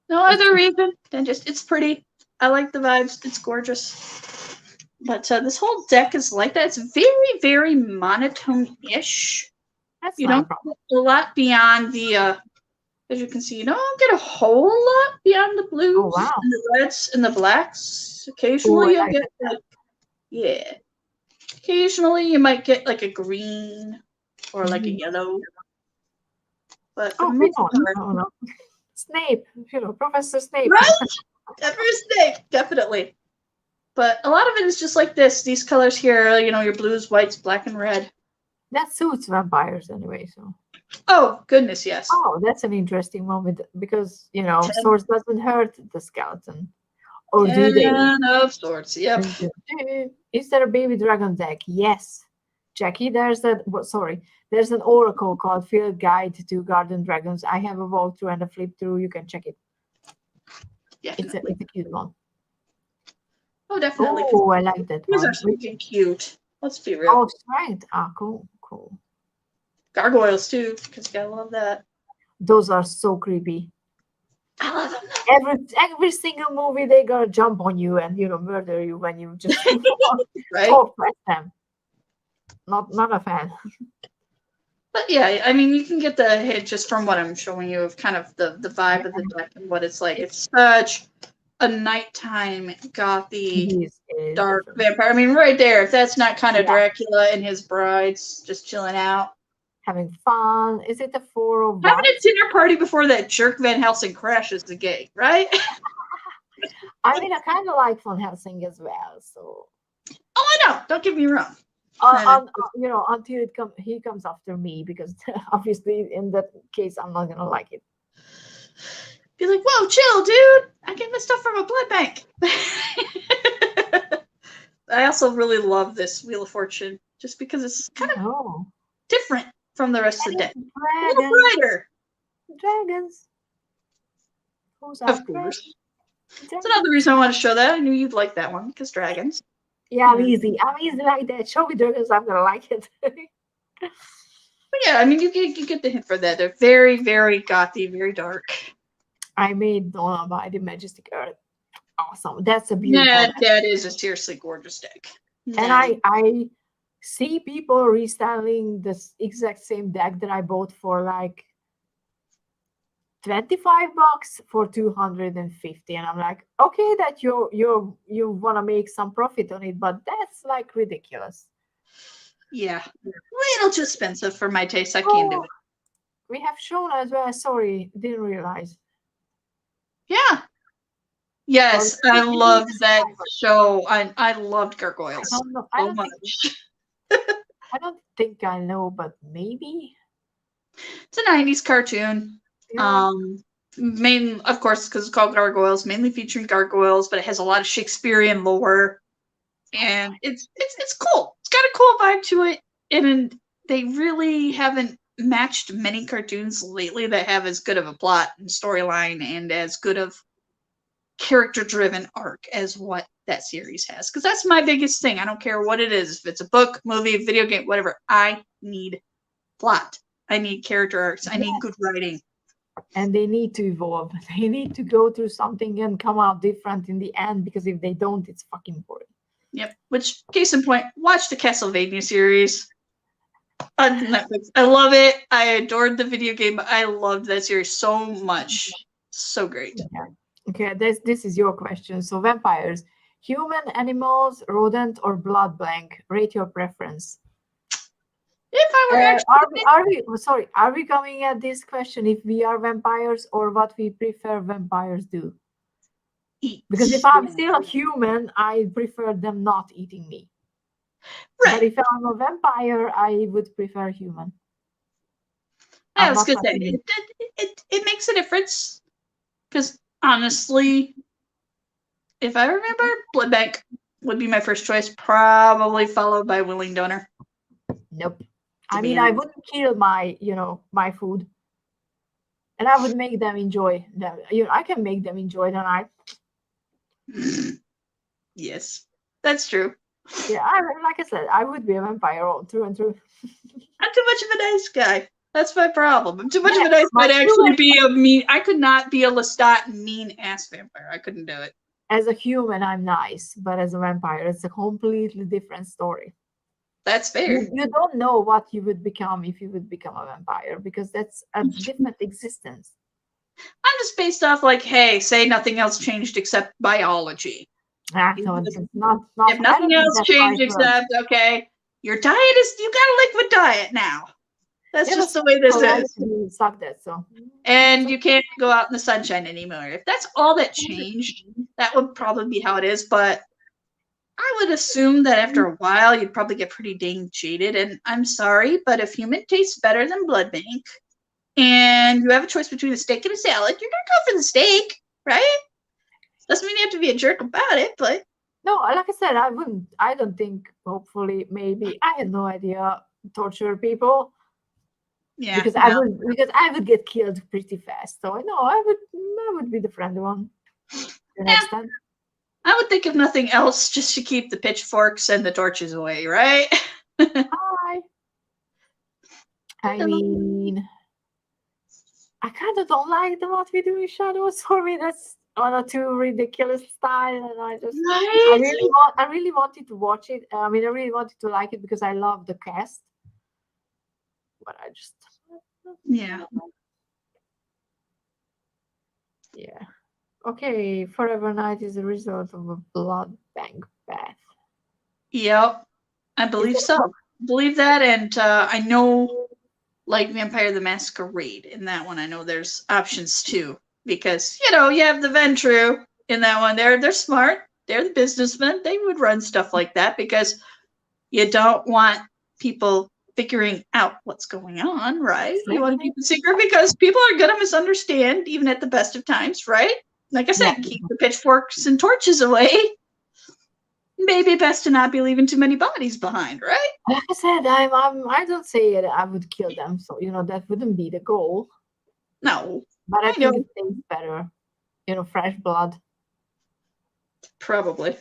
No other reason than just it's pretty. I like the vibes. It's gorgeous. But this whole deck is like that. It's very, very monotone-ish. You don't get a lot beyond the, as you can see, you don't get a whole lot beyond the blues and the reds and the blacks. Occasionally you'll get, like, occasionally you might get like a green or like a yellow. But for the most part, Snape, Professor Snape. Right? Every Snape, definitely. But a lot of it is just like this. These colors here, your blues, whites, black, and red. That suits vampires anyway, so. Oh, goodness, yes. Oh, that's an interesting moment because, swords doesn't hurt the skeleton. Or do they? 10 of Swords, yep. Is there a baby dragon deck? Yes. Jackie, there's an oracle called Field Guide to Garden Dragons. I have a walkthrough and a flip through. You can check it. It's a cute one. Oh, definitely. Oh, I like that These one. are freaking cute. Let's be real. Oh, strength. Ah, cool. Gargoyles, too, because you gotta love that. Those are so creepy. I love them. Every single movie, they gotta jump on you and, murder you when you just right? talk with them. Not a fan. But yeah, I mean, you can get the hit just from what I'm showing you of kind of the vibe of the deck and what it's like. It's such a nighttime, gothy, dark vampire. I mean, right there, if that's not kind of Dracula and his brides just chilling out. Having fun. Is it the 4 of Having a dinner party before that jerk Van Helsing crashes the gate, right? I mean, I kind of like Van Helsing as well, so. Oh, I know. Don't get me wrong. Until he comes after me, because obviously in that case I'm not gonna like it. Be like, whoa, chill, dude! I get my stuff from a blood bank. I also really love this Wheel of Fortune, just because it's kind of different from the rest of the deck. A little brighter. Dragons. Of course. That's another reason I want to show that. I knew you'd like that one, because dragons. Yeah, I'm easy like that. Show me dragons, I'm gonna like it. But yeah, I mean, you get the hint for that. They're very, very gothy, very dark. I made Donna by the Majestic Earth. Awesome. That's a beautiful deck. That is a seriously gorgeous deck. And I see people restyling this exact same deck that I bought for like $25 for 250, and I'm like, okay, that you want to make some profit on it, but that's like ridiculous. Yeah, a little too expensive for my taste. I can't do it. We have shown as well. Sorry, didn't realize. Yeah. Yes, I love that show. I loved Gargoyles so much. I don't think I know, but maybe it's a 90s cartoon. Yeah. Of course, because it's called Gargoyles, mainly featuring gargoyles, but it has a lot of Shakespearean lore, and it's cool. It's got a cool vibe to it, and they really haven't matched many cartoons lately that have as good of a plot and storyline and as good of character-driven arc as what that series has. Because that's my biggest thing. I don't care what it is. If it's a book, movie, video game, whatever, I need plot. I need character arcs. I need good writing. And they need to evolve. They need to go through something and come out different in the end, because if they don't, it's fucking boring. Yep. Which, case in point, watch the Castlevania series on Netflix. I love it. I adored the video game. I loved that series so much. So great. Yeah. Okay, this is your question. So vampires, human, animals, rodent, or blood bank? Rate your preference. If I were actually Are we coming at this question if we are vampires or what we prefer vampires do? eat. Because if I'm still a human, I prefer them not eating me. Right. But if I'm a vampire, I would prefer human. I was gonna say it makes a difference. Because honestly, if I remember, blood bank would be my first choice, probably followed by willing donor. Nope. I mean, I wouldn't kill my food, and I would make them enjoy them. I can make them enjoy the night. Yes, that's true. Yeah, like I said, I would be a vampire all through and through. I'm too much of a nice guy. That's my problem. I'm too much of a nice guy to actually be a mean. I could not be a Lestat mean ass vampire. I couldn't do it. As a human, I'm nice, but as a vampire, it's a completely different story. That's fair. You don't know what you would become if you would become a vampire, because that's a different existence. I'm just based off like, hey, say nothing else changed except biology. So it's not if nothing else changed except, okay, your diet is, you got a liquid diet now. That's just the way this is. Suck that, so. And you can't go out in the sunshine anymore. If that's all that changed, that would probably be how it is. But I would assume that after a while, you'd probably get pretty dang jaded. And I'm sorry, but if human tastes better than blood bank, and you have a choice between a steak and a salad, you're gonna go for the steak, right? Doesn't mean you have to be a jerk about it, but no, like I said, I don't think, hopefully, maybe, I have no idea, torture people. Yeah, because I would get killed pretty fast. So no, I would be the friendly one the next time. I would think of nothing else just to keep the pitchforks and the torches away, right? Hi. I mean, I kind of don't like the What We Do in Shadows. For me, that's on a too ridiculous style, and I really wanted to watch it. I mean, I really wanted to like it because I love the cast, but I just yeah. Okay, Forever Night is a result of a blood bank bath. Yep, I believe so. Believe that, and I know, like Vampire the Masquerade, in that one, I know there's options too, because you have the Ventrue in that one. They're smart. They're the businessmen. They would run stuff like that because you don't want people figuring out what's going on, right? You want to keep it secret because people are gonna misunderstand even at the best of times, right? Like I said, keep the pitchforks and torches away. Maybe best to not be leaving too many bodies behind, right? Like I said, I don't say it, I would kill them, so that wouldn't be the goal. No, but I think it tastes better. Fresh blood. Probably.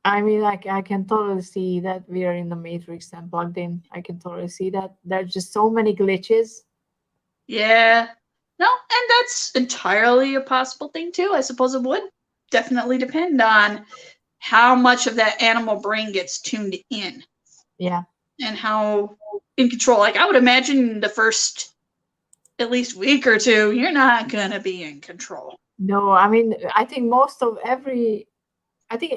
I mean, like, I can totally see that we are in the Matrix and plugged in. I can totally see that. There's just so many glitches. Yeah. No, and that's entirely a possible thing, too. I suppose it would definitely depend on how much of that animal brain gets tuned in. Yeah. And how in control. Like, I would imagine the first at least week or two, you're not going to be in control. No, I mean, I think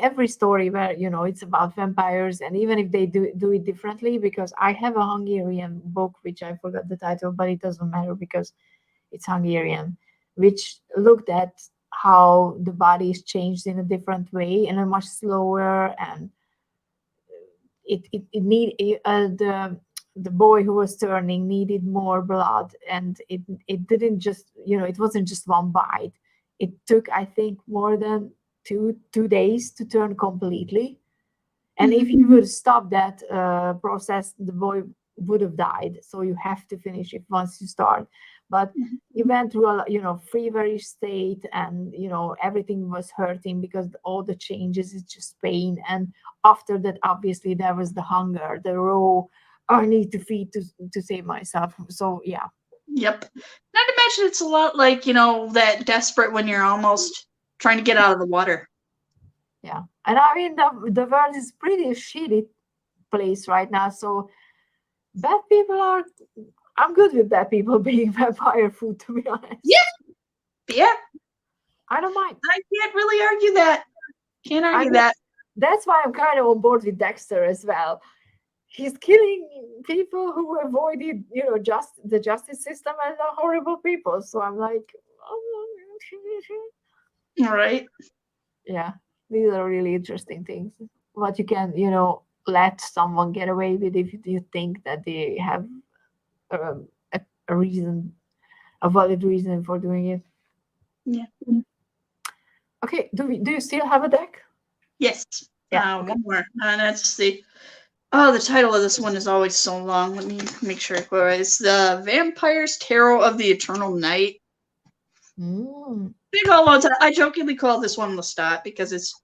every story where it's about vampires, and even if they do it differently, because I have a Hungarian book which I forgot the title, but it doesn't matter because it's Hungarian, which looked at how the body is changed in a different way, in a much slower, and the boy who was turning needed more blood, and it didn't just it wasn't just one bite. It took, I think, more than two days to turn completely. And if you would stop that process, the boy would have died. So you have to finish it once you start. But he went through a feverish state, and everything was hurting because all the changes is just pain. And after that, obviously, there was the hunger, the raw, I need to feed to save myself. So yeah. Yep. Not to mention it's a lot like, that desperate when you're almost trying to get out of the water. Yeah. And I mean, the world is pretty shitty place right now. So bad people I'm good with bad people being vampire food, to be honest. Yeah. I don't mind. I can't really argue that. Can't argue that. That's why I'm kind of on board with Dexter as well. He's killing people who avoided, just the justice system and the horrible people. So I'm like, All right. Yeah, these are really interesting things. What you can, let someone get away with if you think that they have a reason, a valid reason for doing it. Yeah. Okay. Do you still have a deck? Yes. Yeah. One more. And that's the title of this one is always so long. Let me make sure it's the Vampire's Tarot of the Eternal Night. Big old I jokingly call this one Lestat because it's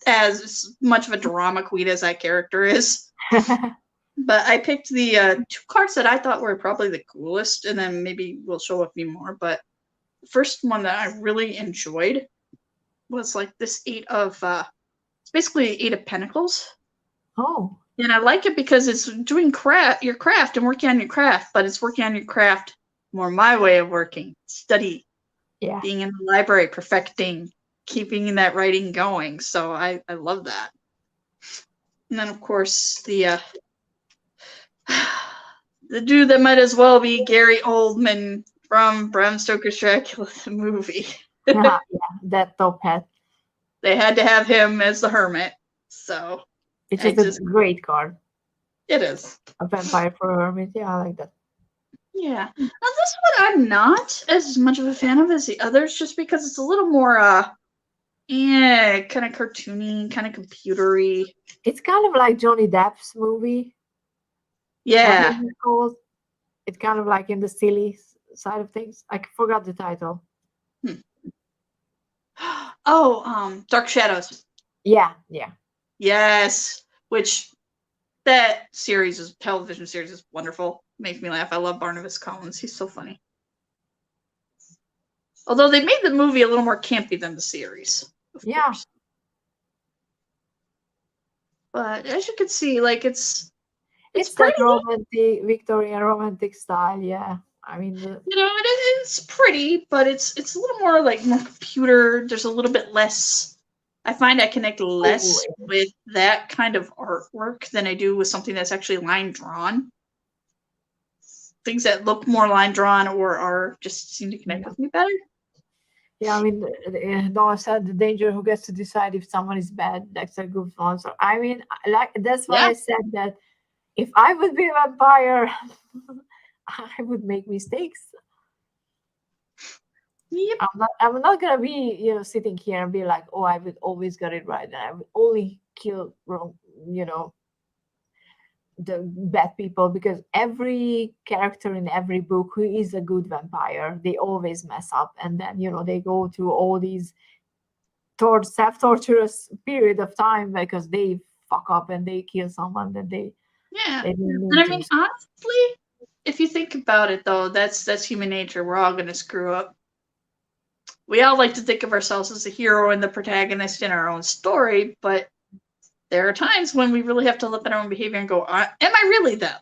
as much of a drama queen as that character is. But I picked the 2 cards that I thought were probably the coolest, and then maybe we'll show a few more. But the first one that I really enjoyed was like this it's basically 8 of Pentacles. Oh. And I like it because it's doing your craft and working on your craft, but it's working on your craft more my way of working. Study. Yeah. Being in the library, perfecting, keeping that writing going. So I love that. And then of course the dude that might as well be Gary Oldman from Bram Stoker's Dracula the movie. Yeah, that top hat. They had to have him as the hermit. So it's just a great card. It is. A vampire for a hermit. Yeah, I like that. Yeah. Now this one I'm not as much of a fan of as the others, just because it's a little more kind of cartoony, kind of computery. It's kind of like Johnny Depp's movie. Yeah. It's kind of like in the silly side of things. I forgot the title. Oh, Dark Shadows. Yeah. Yes. Which that television series is wonderful. Makes me laugh. I love Barnabas Collins. He's so funny. Although they made the movie a little more campy than the series. Of course. But as you can see, like it's that romantic Victorian romantic style. Yeah. I mean, it's pretty, but it's a little more like more computer. There's a little bit less. I find I connect less with that kind of artwork than I do with something that's actually line drawn. Things that look more line drawn or just seem to connect with me better. Yeah, I mean, Noah said the danger who gets to decide if someone is bad, that's a good one. So I mean, that's why I said that if I would be a vampire, I would make mistakes. Yep. I'm not gonna be, sitting here and be like, oh, I would always get it right, and I would only kill wrong, the bad people, because every character in every book who is a good vampire, they always mess up, and then they go through all these self-torturous period of time because they fuck up and they kill someone that they and I mean, honestly, if you think about it, though, that's human nature. We're all gonna screw up. We all like to think of ourselves as the hero and the protagonist in our own story, but there are times when we really have to look at our own behavior and go, am I really them?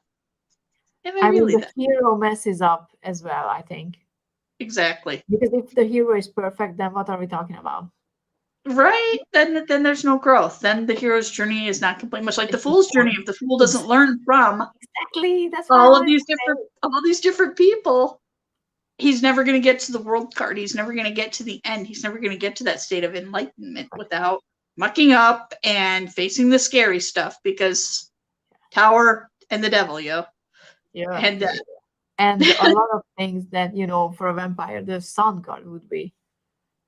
I mean, the hero messes up as well, I think. Exactly. Because if the hero is perfect, then what are we talking about? Right. Then there's no growth. Then the hero's journey is not complete. Much like the fool's journey. If the fool doesn't learn from that's all of these different people, he's never going to get to the world card. He's never going to get to the end. He's never going to get to that state of enlightenment without mucking up and facing the scary stuff, because Tower and the devil, Yeah. And a lot of things that, for a vampire, the sun card would be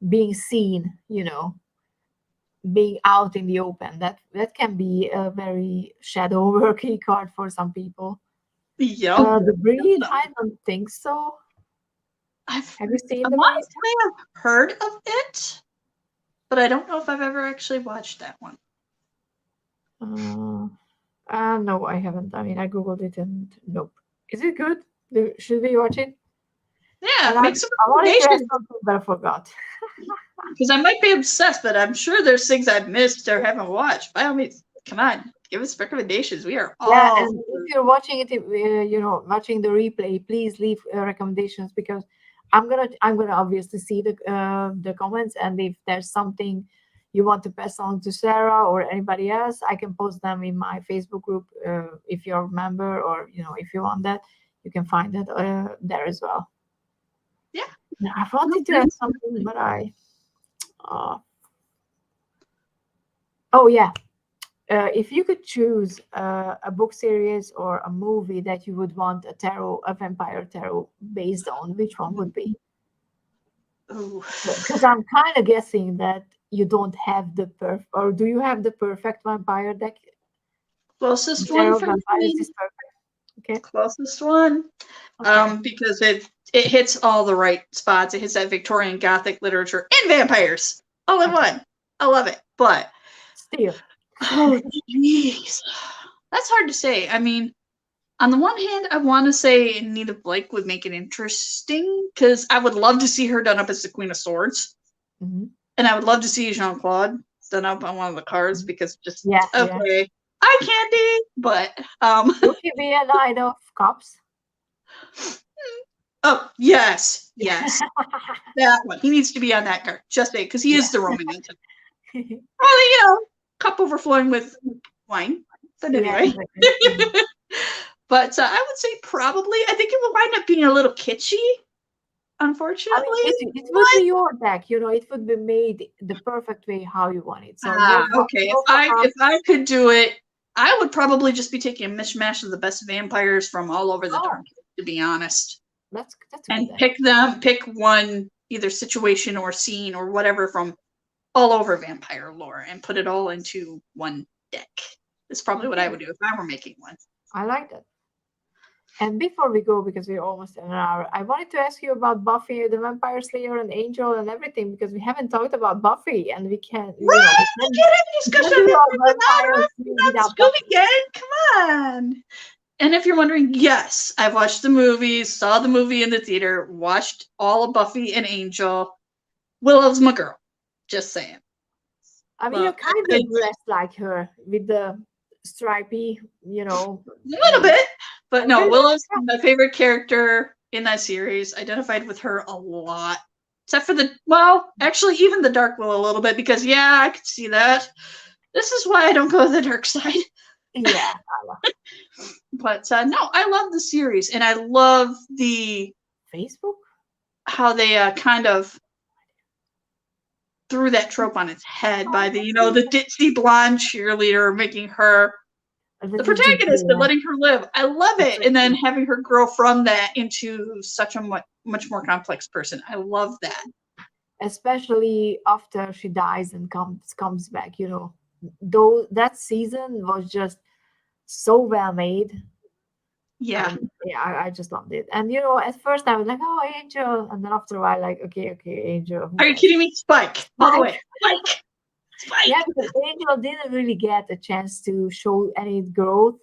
being seen, being out in the open. That can be a very shadow worky card for some people. Yeah. The Breed, I don't think so. Have you seen the Breed? I've heard of it, but I don't know if I've ever actually watched that one. No, I haven't. I mean, I googled it and nope. Is it good? Should we watch it? Yeah, And make some I wanted to ask recommendations. something, but I forgot. Because I might be obsessed, but I'm sure there's things I've missed or haven't watched. By all means, come on, give us recommendations. We are Yeah, all and if you're watching it, watching the replay, please leave recommendations, because I'm gonna obviously see the comments, and if there's something you want to pass on to Sarah or anybody else, I can post them in my Facebook group. If you're a member, or if you want that, you can find that there as well. Yeah. I wanted to add something, but oh yeah. If you could choose a book series or a movie that you would want a vampire tarot based on, which one would be? Because I'm kind of guessing that you don't have the or do you have the perfect vampire deck? Closest one for me. Is perfect. Okay. Closest one. Okay. Because it hits all the right spots. It hits that Victorian Gothic literature and vampires all in one. I love it. But still. Oh, jeez. That's hard to say. I mean, on the one hand, I want to say Anita Blake would make it interesting, because I would love to see her done up as the Queen of Swords. Mm-hmm. And I would love to see Jean-Claude done up on one of the cards, because just, yeah, okay, eye candy, but... Would he be a Knight of Cups? Oh, yes, that one. He needs to be on that card, just because he is the romantic. Well, cup overflowing with wine. But anyway. But I would say probably, I think it would wind up being a little kitschy, unfortunately. I mean, it would be your deck, it would be made the perfect way how you want it. So okay, if I could do it, I would probably just be taking a mishmash of the best vampires from all over the dark, to be honest. That's and pick one, either situation or scene or whatever from all over vampire lore, and put it all into one deck. That's probably what I would do if I were making one. I like that. And before we go, because we're almost an hour, I wanted to ask you about Buffy, the Vampire Slayer, and Angel, and everything, because we haven't talked about Buffy, and we can't. We can't have a discussion about Scooby Gang. Come on. And if you're wondering, yes, I've watched the movies, saw the movie in the theater, watched all of Buffy and Angel. Willow's my girl. Just saying. I mean, you're kind of dressed like her with the stripy, A little bit. But no, Willow's my favorite character in that series. Identified with her a lot. Except for actually even the Dark Willow a little bit, because I could see that. This is why I don't go to the dark side. Yeah, I love it. But no, I love the series, and I love the Facebook, how they kind of threw that trope on its head by the the ditzy blonde cheerleader, making her the protagonist and letting her live. I love it. And then having her grow from that into such a much more complex person. I love that. Especially after she dies and comes back, Though that season was just so well made. Yeah. I just loved it. And at first I was like, oh, Angel. And then after a while, like, okay, Angel. Are you kidding me? Spike. All the way. Spike. Yeah, because Angel didn't really get a chance to show any growth.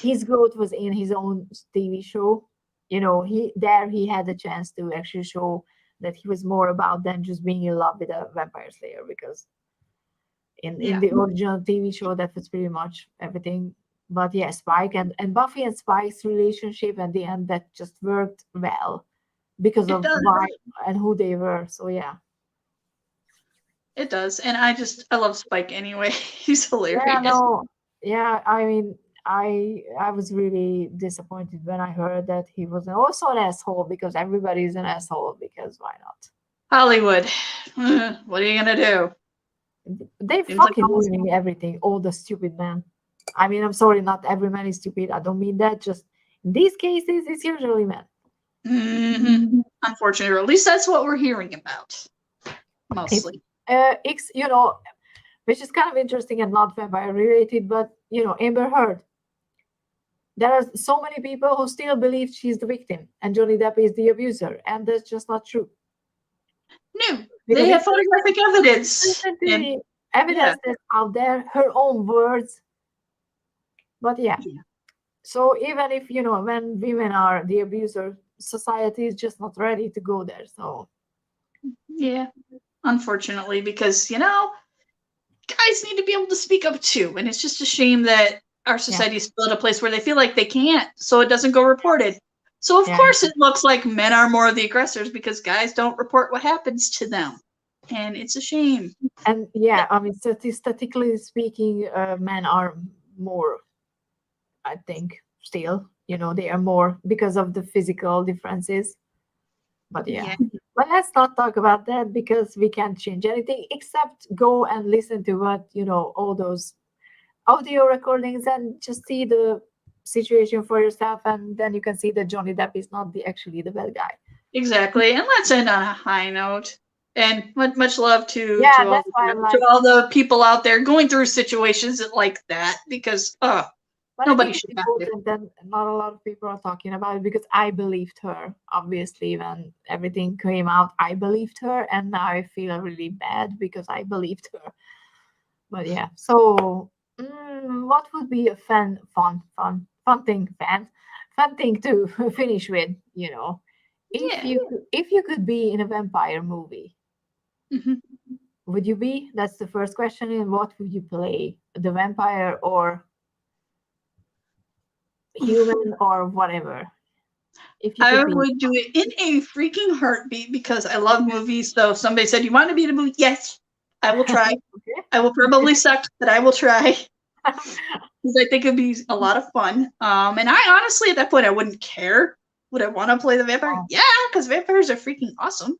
His growth was in his own TV show. He had the chance to actually show that he was more about than just being in love with a vampire slayer, because in the original TV show, that was pretty much everything. But yeah, Spike and Buffy and Spike's relationship at the end, that just worked well because of why and who they were. So yeah. It does. And I love Spike anyway. He's hilarious. Yeah, no. Yeah, I mean, I was really disappointed when I heard that he was also an asshole, because everybody's an asshole, because why not? Hollywood. What are you gonna do? They fucking ruining everything, all the stupid men. I mean, I'm sorry, not every man is stupid. I don't mean that. Just in these cases, it's usually men. Mm-hmm. Unfortunately, or at least that's what we're hearing about. Mostly. Which is kind of interesting and not vampire related, but Amber Heard. There are so many people who still believe she's the victim and Johnny Depp is the abuser, and that's just not true. No, they have photographic evidence. Evidence that's out there, her own words. But so even if when women are the abuser, society is just not ready to go there. So yeah, unfortunately, because guys need to be able to speak up too, and it's just a shame that our society is still at a place where they feel like they can't, so it doesn't go reported. So of course it looks like men are more of the aggressors because guys don't report what happens to them, and it's a shame. And I mean, statistically speaking, men are more, I think, still, they are more because of the physical differences. But but let's not talk about that because we can't change anything except go and listen to what, all those audio recordings and just see the situation for yourself, and then you can see that Johnny Depp is not actually the bad guy. Exactly. And let's end on a high note. And much love to all the people out there going through situations like that, because nobody should have to. Then not a lot of people are talking about it because I believed her. Obviously, when everything came out, I believed her, and now I feel really bad because I believed her. But so what would be a fun thing to finish with? If you could be in a vampire movie, would you be? That's the first question. And what would you play? The vampire or human or whatever? If you I would do it in a freaking heartbeat because I love movies. So if somebody said, you want to be in a movie? Yes, I will try. Okay. I will probably suck, but I will try. Because I think it'd be a lot of fun. And I honestly, at that point, I wouldn't care. Would I want to play the vampire? Yeah, because vampires are freaking awesome.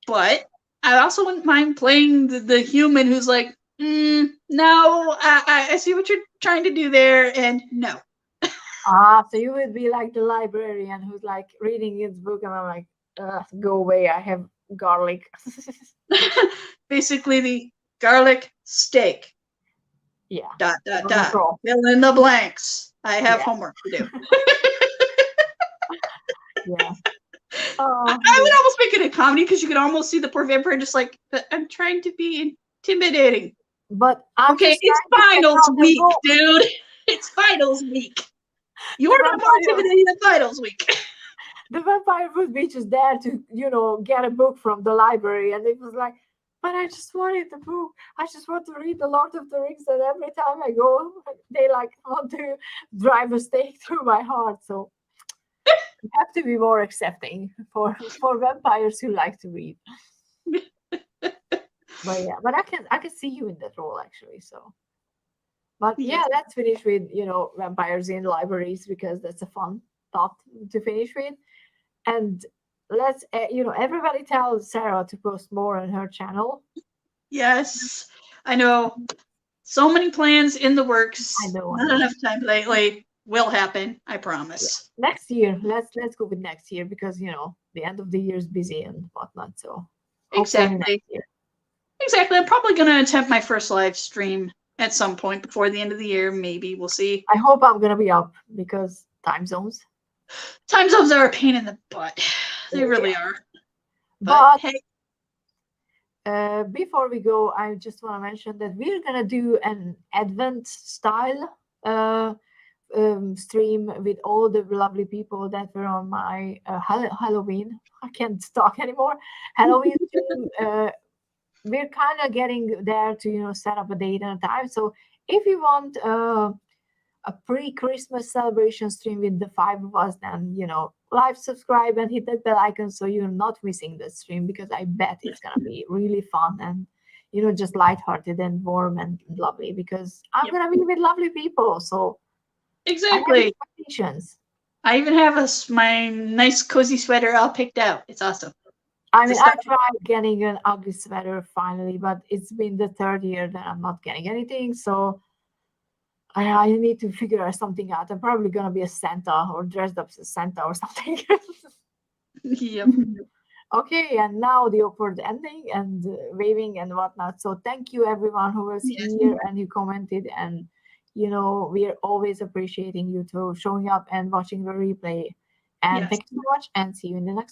But I also wouldn't mind playing the human who's like, no, I see what you're trying to do there, and no. So you would be like the librarian who's like reading his book, and I'm like, go away, I have garlic. Basically, the garlic steak. Yeah. ... Fill in the blanks. I have homework to do. Yeah. I would almost make it a comedy because you could almost see the poor vampire just like, I'm trying to be intimidating. But it's finals week, dude. It's finals week. You're not more intimidating than finals week. The vampire would be just there to, get a book from the library, and it was like, but I just wanted the book. I just want to read The Lord of the Rings, and every time I go, they like want to drive a stake through my heart. So you have to be more accepting for vampires who like to read. But I can see you in that role actually. So, but let's finish with vampires in libraries because that's a fun thought to finish with, and let's everybody tell Sarah to post more on her channel. Yes, I know. So many plans in the works. I know. Not enough time lately. Will happen. I promise. Next year. Let's go with next year because the end of the year is busy and whatnot. So exactly. Exactly. I'm probably going to attempt my first live stream at some point before the end of the year. Maybe we'll see. I hope I'm going to be up because time zones. Time zones are a pain in the butt. They really are. But hey. Before we go, I just want to mention that we're going to do an Advent style stream with all the lovely people that were on my Halloween. I can't talk anymore. Halloween stream. We're kind of getting there to set up a date and a time. So if you want a pre-Christmas celebration stream with the 5 of us, then like, subscribe and hit that bell icon so you're not missing the stream, because I bet it's gonna be really fun and just lighthearted and warm and lovely, because I'm gonna be with lovely people. So exactly. I even have my nice cozy sweater all picked out. It's awesome. I mean, I tried getting an ugly sweater finally, but it's been the 3rd year that I'm not getting anything. So I need to figure something out. I'm probably going to be a Santa or dressed up as a Santa or something. Yep. Okay, and now the awkward ending and waving and whatnot. So thank you everyone who was here and you commented, and we are always appreciating you to showing up and watching the replay. And thank you so much, and see you in the next